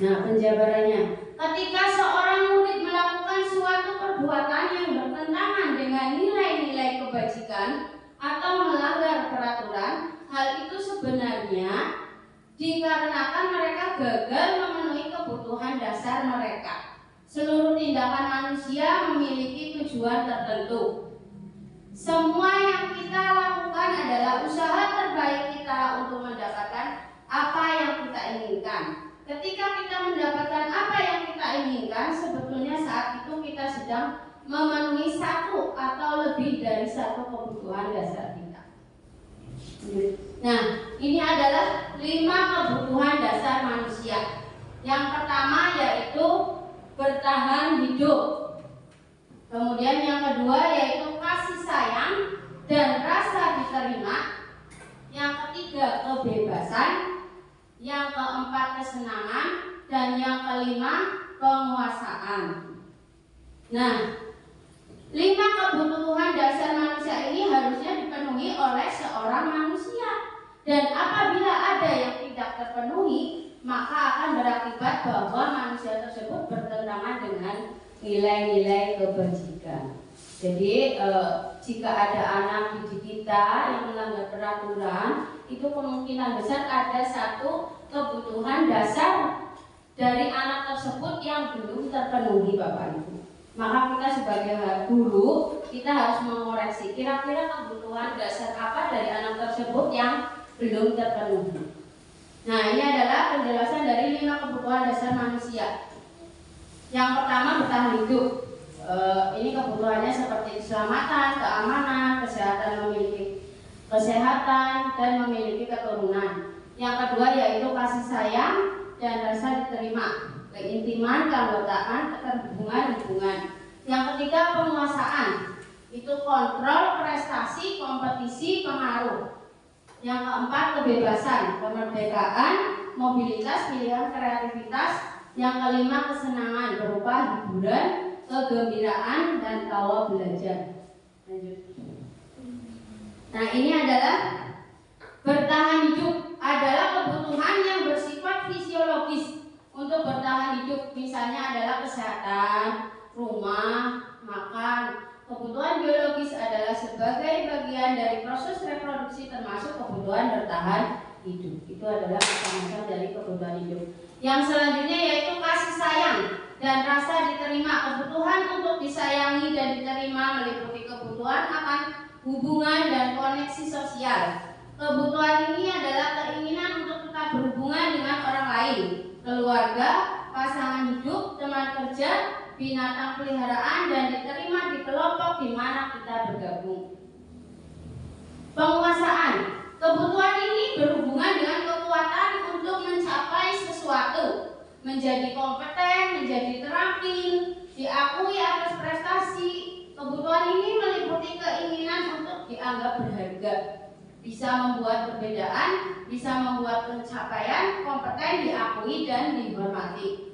Nah, penjabarannya, ketika seorang murid melakukan suatu perbuatan yang bertentangan dengan nilai-nilai kebajikan atau melanggar peraturan, hal itu sebenarnya dikarenakan mereka gagal memenuhi kebutuhan dasar mereka. Seluruh tindakan manusia memiliki tujuan tertentu. Semua yang kita lakukan adalah usaha terbaik kita untuk mendapatkan apa yang kita inginkan. Ketika kita mendapatkan apa yang kita inginkan, sebetulnya saat itu kita sedang memenuhi satu atau lebih dari satu kebutuhan dasar kita. Nah, ini adalah 5 kebutuhan dasar manusia. Yang pertama yaitu bertahan hidup. Kemudian yang kedua yaitu kasih sayang dan rasa diterima. Yang ketiga kebebasan. Yang keempat kesenangan. Dan yang kelima penguasaan. Nah, 5 kebutuhan dasar manusia ini harusnya dipenuhi oleh seorang manusia. Dan apabila ada yang tidak terpenuhi, maka akan berakibat bahwa manusia tersebut bertentangan dengan nilai-nilai kebajikan. Jadi jika ada anak didik kita yang melanggar peraturan, itu kemungkinan besar ada satu kebutuhan dasar dari anak tersebut yang belum terpenuhi, Bapak Ibu. Maka kita sebagai guru, kita harus mengoreksi kira-kira kebutuhan dasar apa dari anak tersebut yang belum terpenuhi. Nah, ini adalah penjelasan dari 5 kebutuhan dasar manusia. Yang pertama bertahan hidup. Ini kebutuhannya seperti keselamatan, keamanan, kesehatan, memiliki kesehatan dan memiliki keturunan. Yang kedua yaitu kasih sayang dan rasa diterima, keintiman, keanggotaan, keterhubungan, hubungan. Yang ketiga penguasaan, itu kontrol, prestasi, kompetisi, pengaruh. Yang keempat kebebasan, kemerdekaan, mobilitas, pilihan, kreativitas. Yang kelima kesenangan berupa hiburan, kegembiraan, dan tawa belajar. Lanjut. Nah, ini adalah bertahan hidup adalah kebutuhan yang bersifat fisiologis. Untuk bertahan hidup misalnya adalah kesehatan, rumah, makan. Kebutuhan biologis adalah sebagai bagian dari proses reproduksi termasuk kebutuhan bertahan hidup. Itu adalah macam-macam dari kebutuhan hidup. Yang selanjutnya yaitu kasih sayang dan rasa diterima. Kebutuhan untuk disayangi dan diterima meliputi kebutuhan akan hubungan dan koneksi sosial. Kebutuhan ini adalah keinginan untuk tetap berhubungan dengan orang lain, keluarga, pasangan hidup, teman kerja, binatang peliharaan, dan diterima di kelompok di mana kita bergabung. Penguasaan. Kebutuhan ini berhubungan dengan kekuatan untuk mencapai sesuatu, menjadi kompeten, menjadi terampil, diakui atas prestasi. Kebutuhan ini meliputi keinginan untuk dianggap berharga, bisa membuat perbedaan, bisa membuat pencapaian, kompeten, diakui, dan dihormati.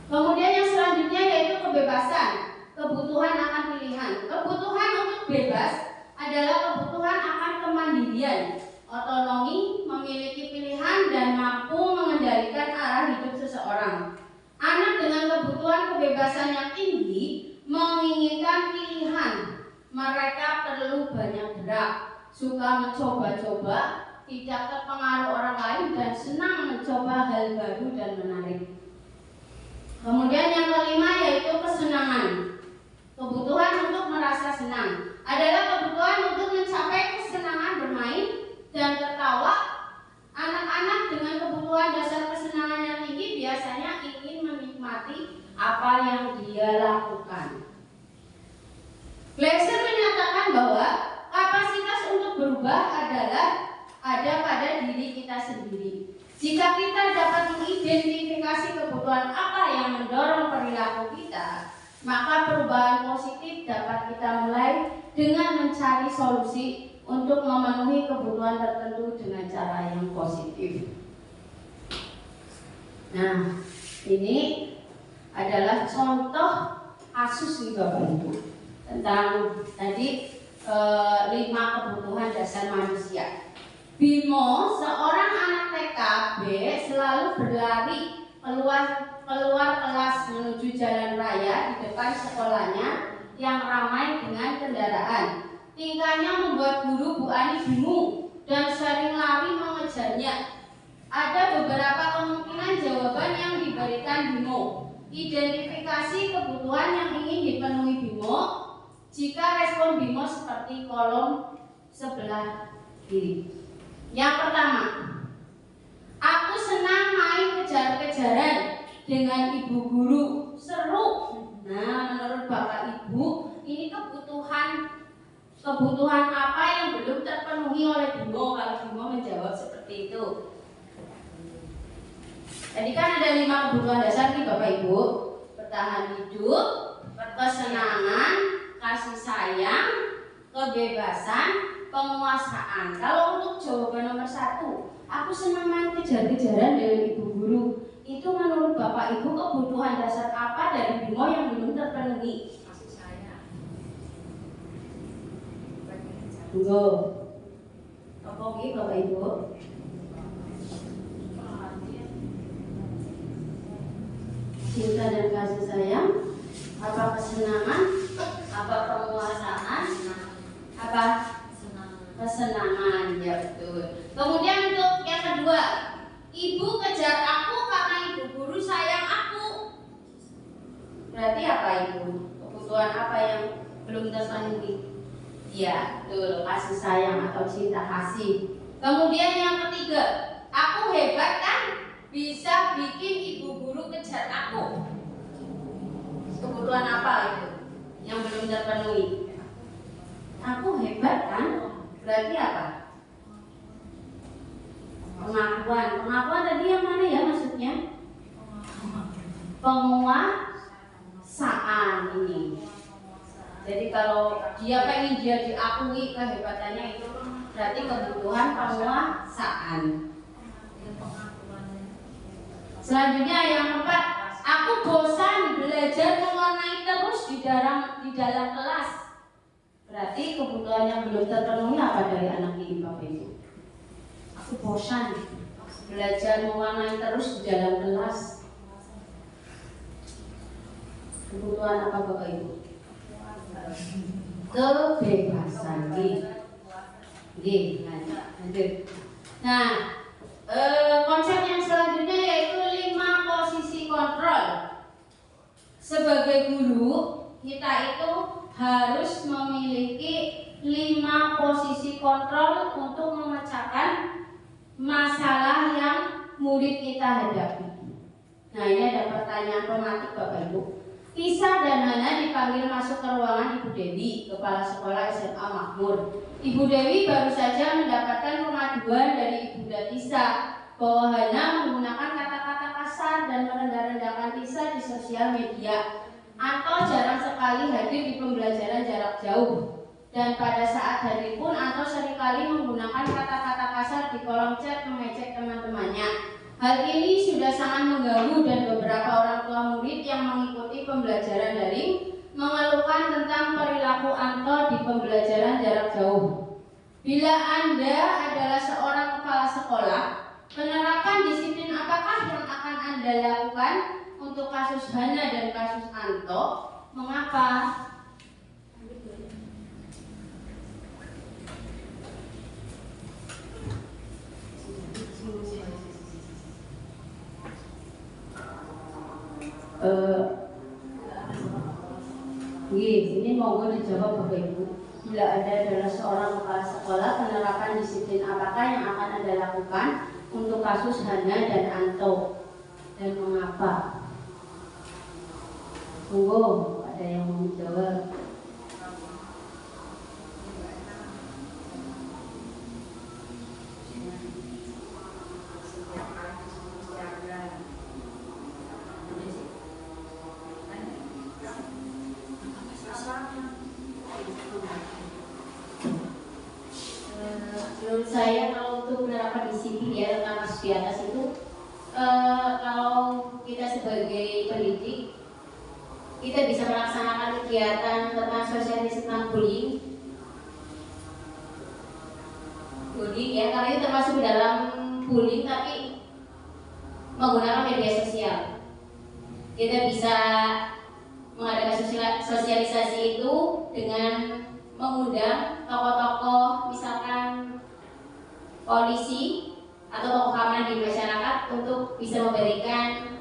Kemudian yang selanjutnya yaitu kebebasan, kebutuhan akan pilihan. Kebutuhan untuk bebas adalah kebutuhan akan kemandirian, otonomi, memiliki pilihan, dan mampu mengendalikan arah hidup seseorang. Anak dengan kebutuhan kebebasan yang tinggi menginginkan pilihan. Mereka perlu banyak gerak, suka mencoba-coba, tidak terpengaruh orang lain, dan senang mencoba hal baru dan menarik. Kemudian yang kelima yaitu kesenangan. Kebutuhan untuk merasa senang adalah kebutuhan untuk mencapai kesenangan bermain dan tertawa. Anak-anak dengan kebutuhan dasar kesenangan yang tinggi biasanya ingin menikmati apa yang dia lakukan. Gleiser menyatakan bahwa kapasitas untuk berubah adalah ada pada diri kita sendiri. Jika kita dapat mengidentifikasi kebutuhan apa yang mendorong perilaku kita, maka perubahan positif dapat kita mulai dengan mencari solusi untuk memenuhi kebutuhan tertentu dengan cara yang positif. Nah, ini adalah contoh kasus nih Bapak Ibu tentang tadi 5 kebutuhan dasar manusia. Bimo, seorang anak TK B, selalu berlari keluar kelas menuju jalan raya di depan sekolahnya yang ramai dengan kendaraan. Tingkahnya membuat guru Bu Ani bingung dan sering lari mengejarnya. Ada beberapa kemungkinan jawaban yang diberikan Bimo. Identifikasi kebutuhan yang ingin dipenuhi Bimo. Jika respon Bimo seperti kolom sebelah kiri. Yang pertama, aku senang main kejar-kejaran dengan ibu guru, seru. Nah, menurut Bapak Ibu, ini kebutuhan apa yang belum terpenuhi oleh Bimo kalau Bimo menjawab seperti itu. Jadi kan ada 5 kebutuhan dasar nih Bapak Ibu. Bertahan hidup, kesenangan, kasih sayang, kebebasan, penguasaan. Kalau untuk jawaban nomor 1, aku senang main kejar-kejaran dengan ibu guru. Itu menurut Bapak Ibu kebutuhan dasar apa dari Bimo yang belum terpenuhi?
Kasih sayang.
Tunggu. Apa lagi Bapak Ibu? Cinta dan kasih sayang, apa kesenangan, apa penguasaan, apa kesenangan, ya betul. Kemudian untuk yang kedua, ibu kejar aku karena ibu guru sayang aku. Berarti apa ibu? Kebutuhan apa yang belum terpenuhi? Ya, betul, kasih sayang atau cinta kasih. Kemudian yang ketiga, aku hebat kan? Bisa bikin ibu guru kejar aku. Kebutuhan apa itu yang belum terpenuhi? Aku hebat kan? Berarti apa? Pengakuan. Pengakuan tadi yang mana ya maksudnya? Penguasaan ini. Jadi kalau dia pengen dia diakui kehebatannya itu berarti kebutuhan penguasaan. Selanjutnya yang keempat, aku bosan belajar mewarnai terus di dalam kelas. Berarti kebutuhan yang belum terpenuhi apa dari anak ini Bapak Ibu? Aku bosan belajar mewarnai terus di dalam kelas. Kebutuhan apa Bapak Ibu? Kebebasan. Lanjut. Nah, konsep yang selanjutnya yaitu 5 posisi kontrol. Sebagai guru, kita itu harus memiliki 5 posisi kontrol untuk memecahkan masalah yang murid kita hadapi. Nah, ini ada pertanyaan romantik Bapak Ibu. Tisa dan Hana dipanggil masuk ke ruangan Ibu Dewi, Kepala Sekolah SMA Makmur. Ibu Dewi baru saja mendapatkan pengaduan dari Ibu Tisa bahwa Hana menggunakan kata-kata kasar dan merendah-rendahkan Tisa di sosial media atau jarang sekali hadir di pembelajaran jarak jauh. Dan pada saat hadir pun Anto seringkali menggunakan kata-kata kasar di kolom chat mengejek teman-temannya. Hal ini sudah sangat mengganggu dan beberapa orang tua murid yang mengikuti pembelajaran daring mengeluhkan tentang perilaku Anto di pembelajaran jarak jauh. Bila Anda adalah seorang kepala sekolah, penerapan disiplin apakah yang akan Anda lakukan untuk kasus Hana dan kasus Anto? Mengapa? Ini monggo dijawab Bapak Ibu. Bila Anda adalah seorang kepala sekolah, penerapan disiplin apakah yang akan Anda lakukan untuk kasus Hana dan Anto dan mengapa? Monggo, ada yang mau menjawab? Menurut saya kalau untuk penerapan disiplin ya tentang kasus di atas itu kalau kita sebagai pendidik kita bisa melaksanakan kegiatan tentang sosialisasi tentang bullying ya, karena itu termasuk dalam bullying, tapi menggunakan media sosial. Kita bisa mengadakan sosialisasi itu dengan mengundang tokoh-tokoh, misalkan polisi atau tokoh keamanan di masyarakat untuk bisa memberikan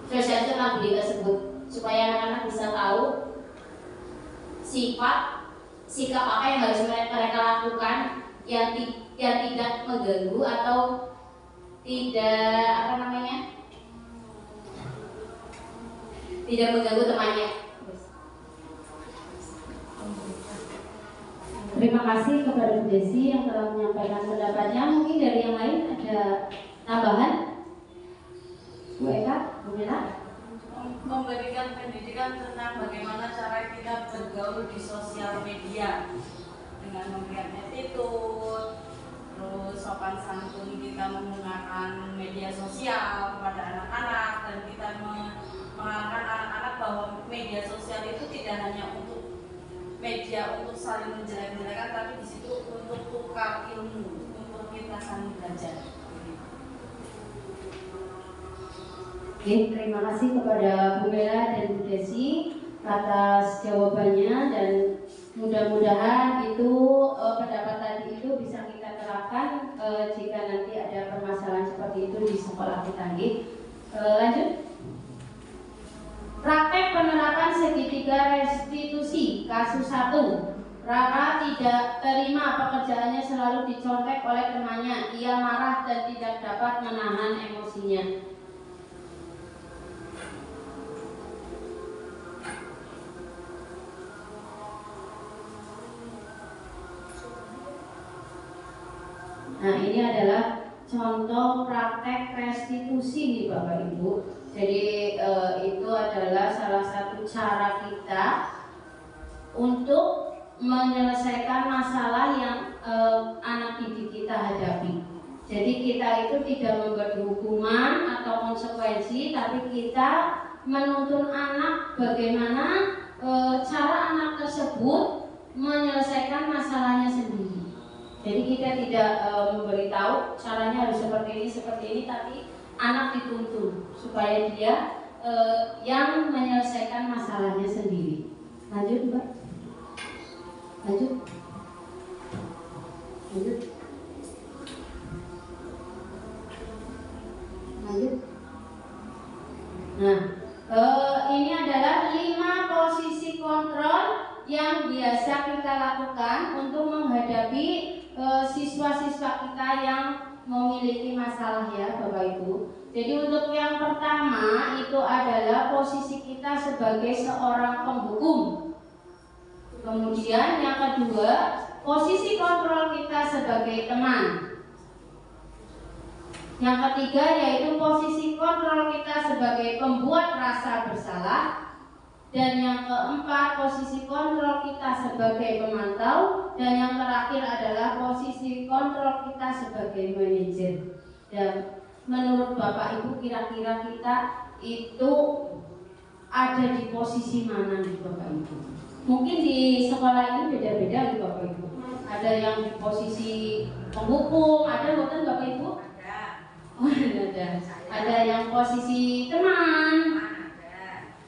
sosialisasi tentang budaya tersebut, supaya anak-anak bisa tahu sikap apa yang harus mereka lakukan yang tidak mengganggu atau tidak tidak mengganggu temannya.
Terima kasih kepada Bu Desi yang telah menyampaikan pendapatnya. Mungkin dari yang lain ada tambahan? Bu Eka, Bu Mela?
Memberikan pendidikan tentang bagaimana cara kita bergaul di sosial media dengan memberikan attitude, terus sopan santun kita menggunakan media sosial kepada anak-anak, dan kita mengarahkan anak-anak bahwa media sosial itu tidak hanya untuk media untuk saling menjelek-jelekan, tapi di situ untuk tukar ilmu, untuk kita saling belajar.
Oke, terima kasih kepada Bu Mela dan Bu Desi atas jawabannya, dan mudah-mudahan itu pendapat tadi itu bisa kita terapkan jika nanti ada permasalahan seperti itu di sekolah kita. Lanjut. Praktek penerapan segitiga restitusi kasus 1. Rara tidak terima pekerjaannya selalu dicontek oleh temannya. Ia marah dan tidak dapat menahan emosinya. Nah, ini adalah contoh praktek restitusi nih Bapak Ibu. Jadi itu adalah salah satu cara kita untuk menyelesaikan masalah yang anak didik kita hadapi. Jadi kita itu tidak memberi hukuman atau konsekuensi, tapi kita menuntun anak bagaimana cara anak tersebut menyelesaikan masalahnya sendiri. Jadi kita tidak memberitahu caranya harus seperti ini, tapi anak dituntun supaya dia yang menyelesaikan masalahnya sendiri. Lanjut Mbak. Lanjut. Nah, ini adalah 5 posisi kontrol yang biasa kita lakukan untuk menghadapi siswa-siswa kita yang memiliki masalah ya Bapak Ibu. Jadi untuk yang pertama itu adalah posisi kita sebagai seorang penghukum. Kemudian yang kedua, posisi kontrol kita sebagai teman. Yang ketiga yaitu posisi kontrol kita sebagai pembuat rasa bersalah. Dan yang keempat, posisi kontrol kita sebagai pemantau. Dan yang terakhir adalah posisi kontrol kita sebagai manajer. Dan menurut Bapak Ibu kira-kira kita itu ada di posisi mana nih Bapak Ibu? Mungkin di sekolah ini beda-beda nih Bapak Ibu. Ada yang di posisi penghukum, ada bukan Bapak Ibu?
Ada.
Oh, ada. Ada yang posisi teman.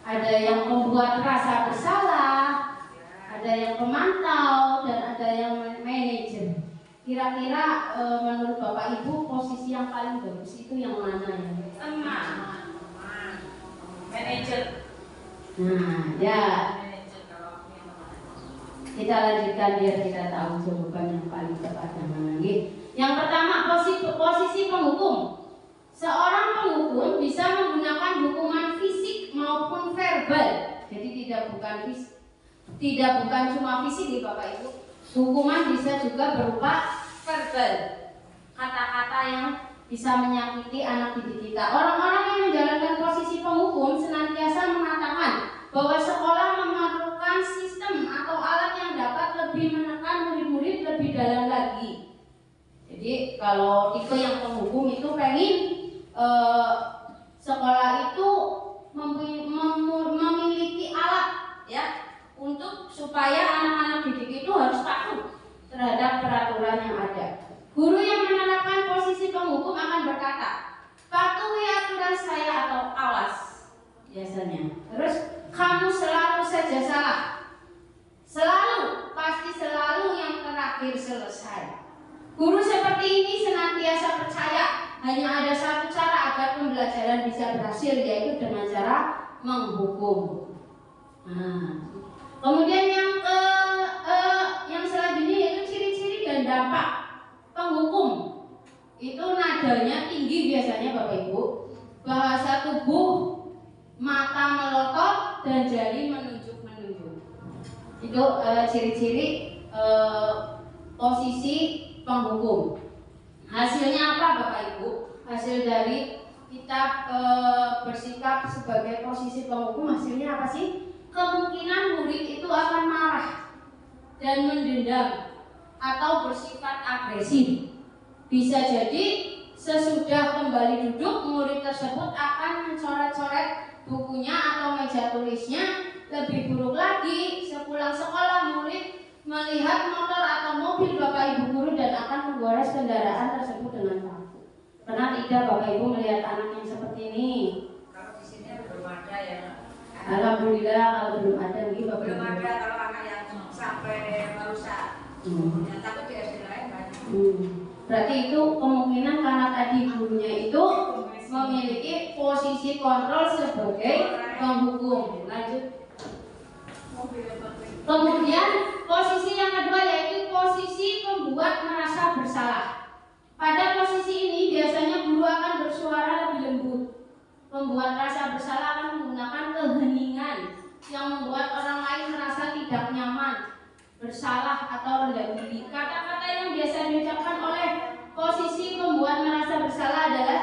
Ada yang membuat rasa bersalah, ada yang pemantau, dan ada yang manajer. Kira-kira menurut Bapak Ibu posisi yang paling bagus itu yang mana ya?
Teman. Manajer.
Nah, ya. Kita lanjutkan biar kita tahu jawaban yang paling tepat yang mana. Yang pertama posisi penghukum. Seorang penghukum bisa menggunakan hukuman fisik maupun verbal. Jadi tidak bukan cuma fisik nih Bapak Ibu. Hukuman bisa juga berupa verbal. Kata-kata yang bisa menyakiti anak didik kita. Orang-orang yang menjalankan posisi penghukum senantiasa mengatakan bahwa sekolah memerlukan sistem atau alat yang dapat lebih menekan murid-murid lebih dalam lagi. Jadi kalau tipe yang penghukum itu pengen sekolah itu memiliki alat ya untuk supaya anak-anak didik itu harus takut terhadap peraturan yang ada. Guru yang menerapkan posisi penghukum akan berkata,
akhir selesai. Guru seperti ini senantiasa percaya hanya ada satu cara agar pembelajaran bisa berhasil, yaitu dengan cara menghukum. Nah, kemudian yang selanjutnya yaitu ciri-ciri dan dampak penghukum. Itu nadanya tinggi biasanya Bapak Ibu, bahasa tubuh, mata melotot, dan jari menunjuk-menunjuk. Itu ciri-ciri posisi penghukum. Hasilnya apa Bapak Ibu? Hasil dari kita bersikap sebagai posisi penghukum, hasilnya apa sih? Kemungkinan murid itu akan marah dan mendendam atau bersifat agresif. Bisa jadi sesudah kembali duduk, murid tersebut akan mencoret-coret bukunya atau meja tulisnya. Lebih buruk lagi, sepulang sekolah murid melihat motor atau mobil Bapak Ibu guru dan akan menggores kendaraan tersebut dengan paku. Pernah tidak Bapak Ibu melihat anak yang seperti ini?
Kalau di sini belum ada ya.
Alhamdulillah kalau belum ada nih Bapak Ibu.
Belum ada kalau anak yang sampai merusak. Yang takut di SD lain banyak.
Berarti itu kemungkinan karena tadi gurunya itu memiliki posisi kontrol sebagai penghukum. Lanjut. Kemudian posisi yang kedua yaitu posisi pembuat merasa bersalah. Pada posisi ini biasanya guru akan bersuara lebih lembut. Pembuat rasa bersalah akan menggunakan keheningan yang membuat orang lain merasa tidak nyaman, bersalah atau rendah diri. Kata-kata yang biasa diucapkan oleh posisi pembuat merasa bersalah adalah,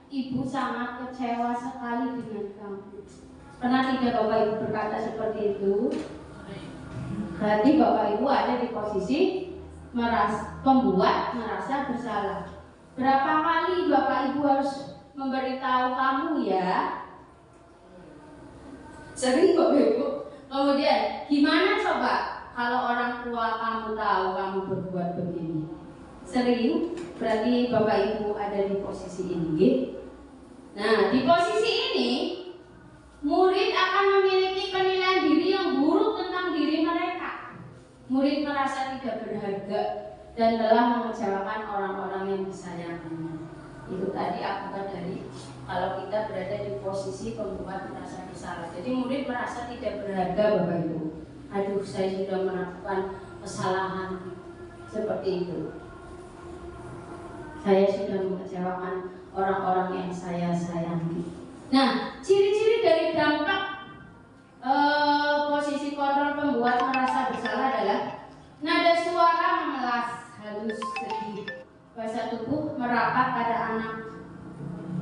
ibu sangat kecewa sekali dengan kamu. Pernah tidak Bapak Ibu berkata seperti itu? Berarti Bapak Ibu ada di posisi pembuat merasa bersalah. Berapa kali Bapak Ibu harus memberitahu kamu ya? Sering Bapak Ibu. Kemudian gimana coba kalau orang tua kamu tahu kamu berbuat begini? Sering. Berarti Bapak Ibu ada di posisi ini. Nah, di posisi ini murid akan memiliki penilaian diri yang buruk tentang diri mereka. Murid merasa tidak berharga dan telah mengecewakan orang-orang yang disayanginya. Itu tadi akibat dari kalau kita berada di posisi pembuat merasa bersalah. Jadi murid merasa tidak berharga Bapak Ibu. Aduh, saya sudah melakukan kesalahan seperti itu. Saya sudah mengecewakan orang-orang yang saya sayangi. Nah, ciri-ciri dari dampak posisi kontrol pembuat merasa bersalah adalah nada suara memelas, halus, sedih, bahasa tubuh merapat pada anak,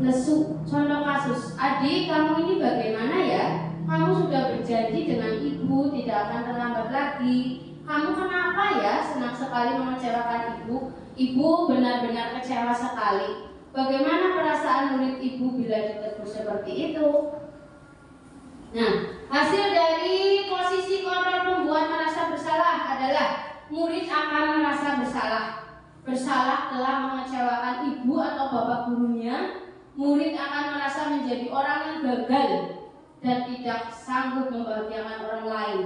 lesu. Contoh kasus, adik kamu ini bagaimana ya? Kamu sudah berjanji dengan ibu tidak akan terlambat lagi. Kamu kenapa ya senang sekali mengecewakan ibu? Ibu benar-benar kecewa sekali. Bagaimana perasaan murid ibu bila ditegur seperti itu? Nah, hasil dari posisi kontrol pembuat merasa bersalah adalah murid akan merasa bersalah. Bersalah telah mengecewakan ibu atau bapak gurunya. Murid akan merasa menjadi orang yang gagal dan tidak sanggup membahagiakan orang lain.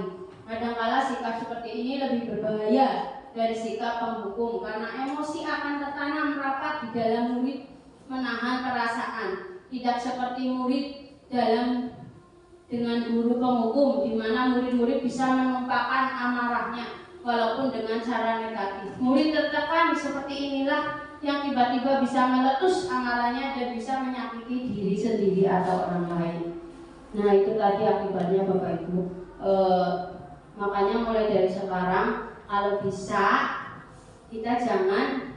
Kadangkala sikap seperti ini lebih berbahaya dari sikap penghukum karena emosi akan tertanam rapat di dalam murid, menahan perasaan. Tidak seperti murid dengan guru penghukum, di mana murid-murid bisa menumpahkan amarahnya walaupun dengan cara negatif. Murid tertekan seperti inilah yang tiba-tiba bisa meletus amarahnya dan bisa menyakiti diri sendiri atau orang lain. Nah, itu tadi akibatnya Bapak Ibu. Makanya mulai dari sekarang kalau bisa kita jangan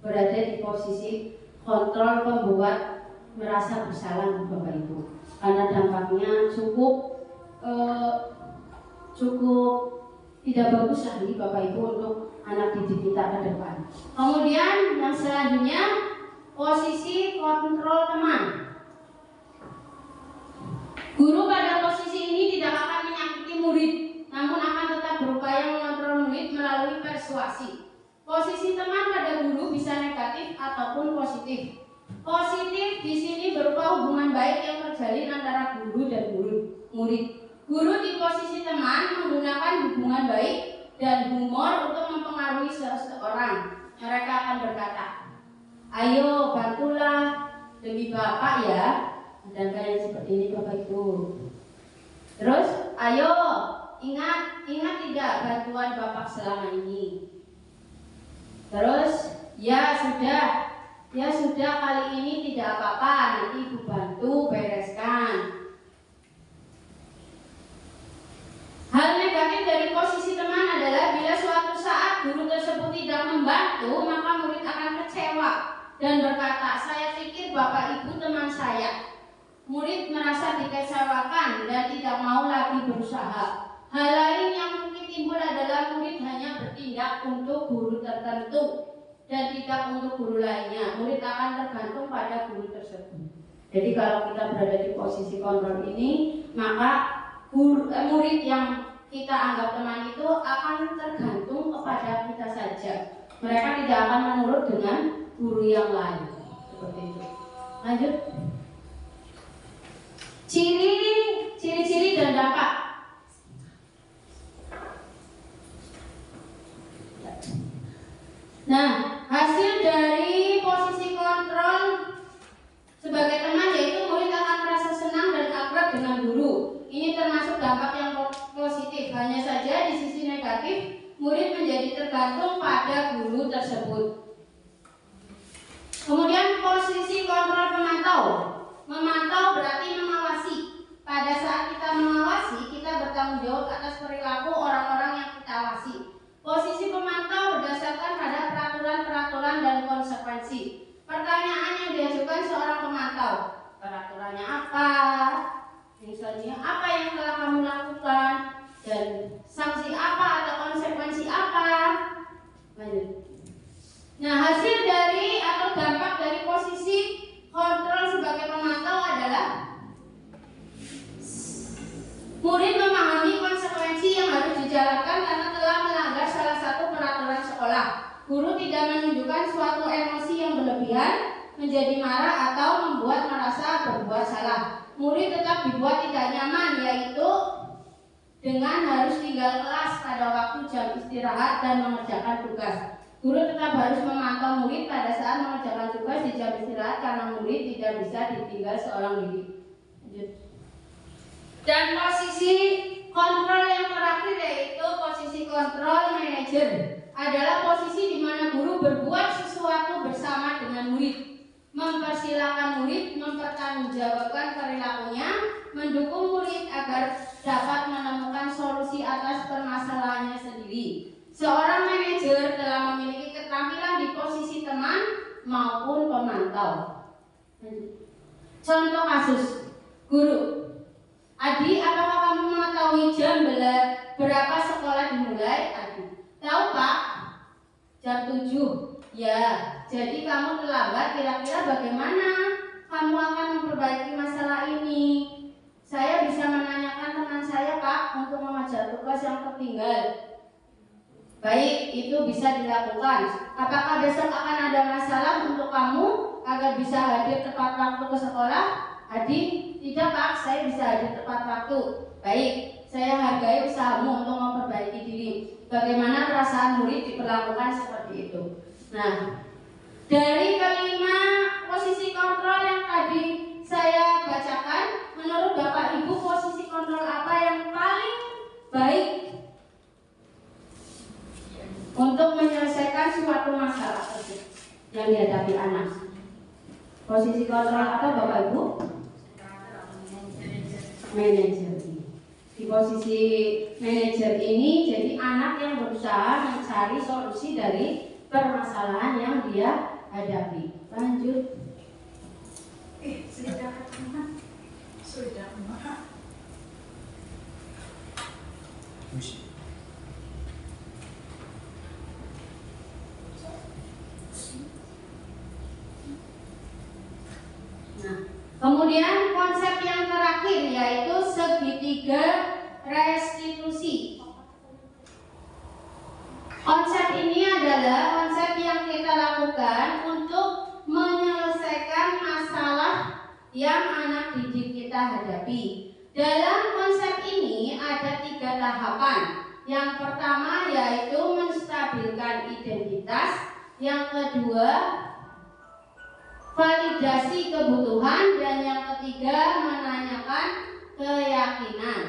berada di posisi kontrol pembuat merasa bersalah Bapak Ibu, karena dampaknya cukup tidak bagus lagi Bapak Ibu untuk anak didik kita ke depan. Kemudian yang selanjutnya posisi kontrol teman. Guru pada posisi ini tidak akan menyakiti murid, namun akan tetap berupaya mengontrol murid melalui persuasi. Posisi teman pada guru bisa negatif ataupun positif. Positif di sini berupa hubungan baik yang terjalin antara guru dan murid. Guru di posisi teman menggunakan hubungan baik dan humor untuk mempengaruhi seseorang. Mereka akan berkata, ayo bantulah demi Bapak ya. Dan kayak seperti ini Bapak Ibu. Terus, ayo ingat tidak bantuan Bapak selama ini. Terus, ya sudah kali ini tidak apa-apa, nanti Ibu bantu bereskan. Hal negatif dari posisi teman adalah bila suatu saat guru tersebut tidak membantu, maka murid akan kecewa dan berkata, saya pikir Bapak Ibu teman saya. Murid merasa dikecewakan dan tidak mau lagi berusaha. Hal lain yang mungkin timbul adalah murid hanya bertindak untuk guru tertentu dan tidak untuk guru lainnya. Murid akan tergantung pada guru tersebut. Jadi kalau kita berada di posisi kontrol ini, maka murid yang kita anggap teman itu akan tergantung kepada kita saja. Mereka tidak akan menurut dengan guru yang lain. Seperti itu. Lanjut. Ciri-ciri dan dampak. Nah, hasil dari posisi kontrol sebagai teman yaitu murid akan merasa senang dan akrab dengan guru. Ini termasuk dampak yang positif. Hanya saja di sisi negatif, murid menjadi tergantung pada guru tersebut. Kemudian posisi kontrol pemantau. Memantau berarti mengawasi. Pada saat kita mengawasi, kita bertanggung jawab atas perilaku orang-orang yang kita awasi. Posisi pemantau berdasarkan pada peraturan-peraturan dan konsekuensi. Pertanyaan yang diajukan seorang pemantau, peraturannya apa? Misalnya apa yang telah kamu lakukan dan sanksi apa atau konsekuensi apa? Lanjut. Nah, hasil dari atau dampak dari posisi kontrol sebagai pemantau adalah murid memahami konsekuensi yang harus dijalankan karena telah melanggar salah satu peraturan sekolah. Guru tidak menunjukkan suatu emosi yang berlebihan, menjadi marah atau membuat merasa berbuat salah. Murid tetap dibuat tidak nyaman, yaitu dengan harus tinggal kelas pada waktu jam istirahat dan mengerjakan tugas. Guru tetap harus memantau murid pada saat mengerjakan tugas di jam istirahat karena murid tidak bisa ditinggal seorang diri. Dan posisi kontrol yang terakhir yaitu posisi kontrol manajer adalah posisi di mana guru berbuat sesuatu bersama dengan murid, mempersilahkan murid mempertanggungjawabkan perilakunya, mendukung murid agar dapat menemukan solusi atas permasalahannya sendiri. Seorang manajer telah memiliki keterampilan di posisi teman maupun pemantau. Contoh kasus, guru. Adi, apakah kamu mengetahui jam berapa sekolah dimulai? Adi, tahu Pak, jam 7. Ya, jadi kamu terlambat, kira-kira bagaimana kamu akan memperbaiki masalah ini? Saya bisa menanyakan teman saya Pak untuk mengajar tugas yang tertinggal. Baik, itu bisa dilakukan. Apakah besok akan ada masalah untuk kamu agar bisa hadir tepat waktu ke sekolah? Adi, tidak Pak, saya bisa hadir tepat waktu. Baik, saya hargai usahamu untuk memperbaiki diri. Bagaimana perasaan murid diperlakukan seperti itu? Nah, dari kelima posisi kontrol yang tadi saya bacakan, menurut Bapak Ibu posisi kontrol apa yang paling baik untuk menyelesaikan suatu masalah yang dihadapi anak? Posisi kontrol apa Bapak Ibu? Manajer. Di posisi manajer ini jadi anak yang berusaha mencari solusi dari permasalahan yang dia hadapi. Lanjut. Sudah. Nah, kemudian konsep yang terakhir yaitu segitiga restitusi. Konsep ini adalah konsep yang kita lakukan untuk menyelesaikan masalah yang anak didik kita hadapi. Dalam konsep ini ada 3 tahapan. Yang pertama yaitu menstabilkan identitas, yang kedua validasi kebutuhan, dan yang ketiga menanyakan keyakinan.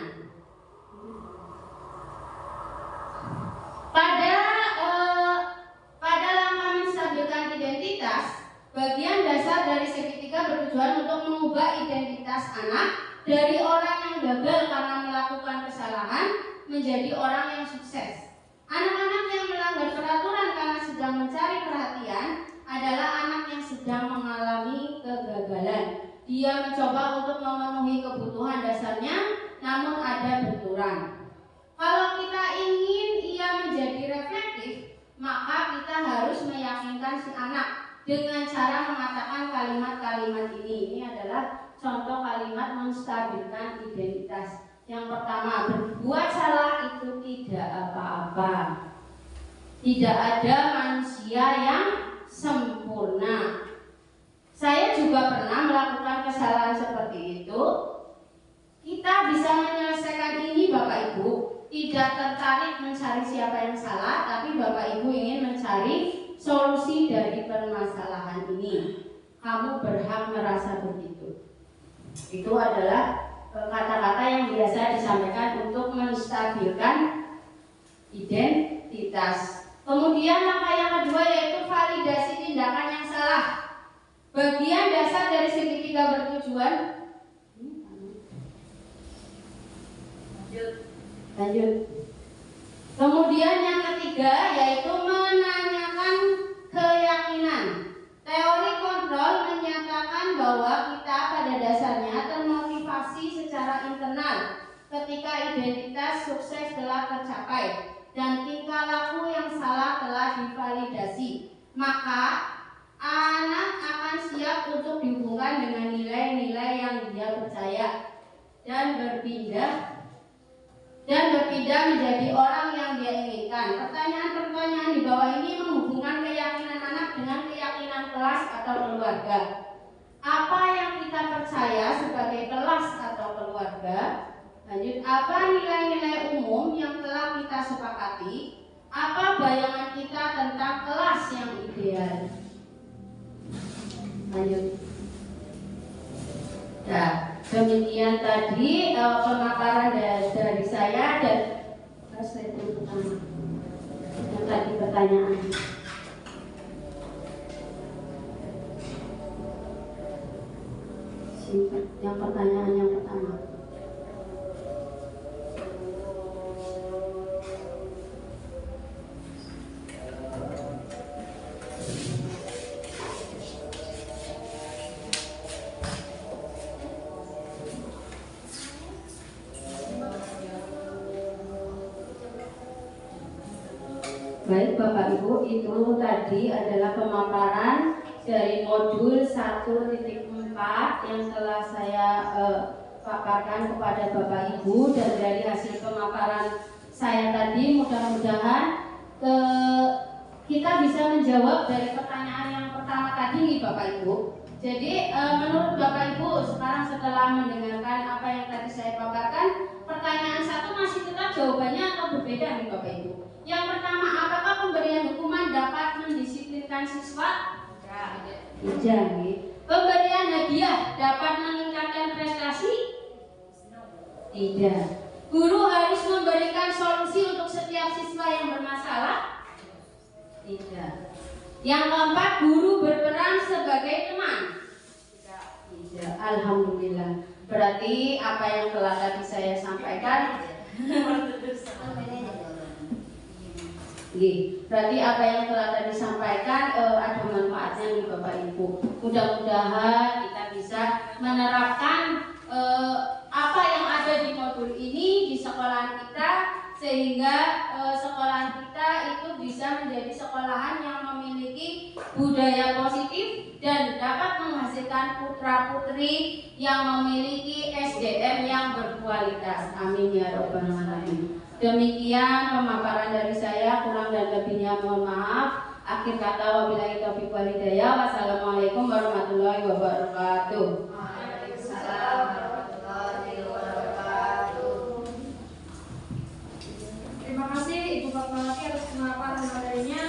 Pada langkah menstabilkan identitas, bagian dasar dari segitiga bertujuan untuk mengubah identitas anak dari orang yang gagal karena melakukan kesalahan menjadi orang yang sukses. Anak-anak yang melanggar peraturan karena sedang mencari perhatian adalah anak yang sedang mengalami kegagalan. Dia mencoba untuk memenuhi kebutuhan dasarnya, namun ada benturan. Kalau kita ingin ia menjadi reflektif, maka kita harus meyakinkan si anak dengan cara mengatakan kalimat-kalimat ini. Ini adalah contoh kalimat menstabilkan identitas. Yang pertama, berbuat salah itu tidak apa-apa. Tidak ada manusia yang sempurna. Saya juga pernah melakukan kesalahan seperti itu. Kita bisa menyelesaikan ini, Bapak Ibu. Tidak tertarik mencari siapa yang salah, tapi Bapak Ibu ingin mencari solusi dari permasalahan ini. Kamu berhak merasa begitu. Itu adalah kata-kata yang biasa disampaikan untuk menstabilkan identitas. Kemudian langkah yang kedua yaitu validasi tindakan yang salah. Bagian dasar dari segitiga bertujuan. Lanjut. Kemudian yang ketiga yaitu menanyakan keyakinan. Teori kontrol menyatakan bahwa kita pada dasarnya termotivasi secara internal ketika identitas sukses telah tercapai dan tingkah laku yang salah telah divalidasi. Maka anak akan siap untuk dihubungkan dengan nilai-nilai yang dia percaya dan berpindah menjadi orang yang dia inginkan. Pertanyaan-pertanyaan di bawah ini menghubungkan keyakinan anak dengan keyakinan kelas atau keluarga. Apa yang kita percaya sebagai kelas atau keluarga? Lanjut, apa nilai-nilai umum yang telah kita sepakati? Apa bayangan kita tentang kelas yang ideal? Lanjut. Nah, demikian tadi pemaparan dari saya dan slide pertama. Yang tadi pertanyaan. Yang pertanyaan yang pertama. Baik Bapak Ibu, itu tadi adalah pemaparan dari modul 1.4 yang telah saya paparkan kepada Bapak Ibu, dan dari hasil pemaparan saya tadi mudah-mudahan kita bisa menjawab dari pertanyaan yang pertama tadi Bapak Ibu. Jadi menurut Bapak Ibu sekarang setelah mendengarkan apa yang tadi saya paparkan, pertanyaan satu masih tetap jawabannya atau berbeda nih Bapak Ibu? Yang pertama, apakah pemberian hukuman dapat mendisiplinkan siswa? Tidak. Pemberian hadiah dapat meningkatkan prestasi? Tidak. Guru harus memberikan solusi untuk setiap siswa yang bermasalah? Tidak. Yang keempat, guru berperan sebagai teman? Tidak. Alhamdulillah. Berarti apa yang telah tadi saya sampaikan berarti apa yang telah tadi sampaikan ada manfaatnya nih Bapak Ibu. Mudah-mudahan kita bisa menerapkan apa yang ada di modul ini di sekolahan kita, sehingga sekolahan kita itu bisa menjadi sekolahan yang memiliki budaya positif dan dapat menghasilkan putra-putri yang memiliki SDM yang berkualitas. Amin ya rabbal alamin. Demikian pemaparan dari saya, kurang dan lebihnya mohon maaf. Akhir kata wabillahi taufiq wal hidayah. Wassalamualaikum warahmatullahi wabarakatuh.
Waalaikumsalam warahmatullahi wabarakatuh.
Terima kasih. pemaparan materinya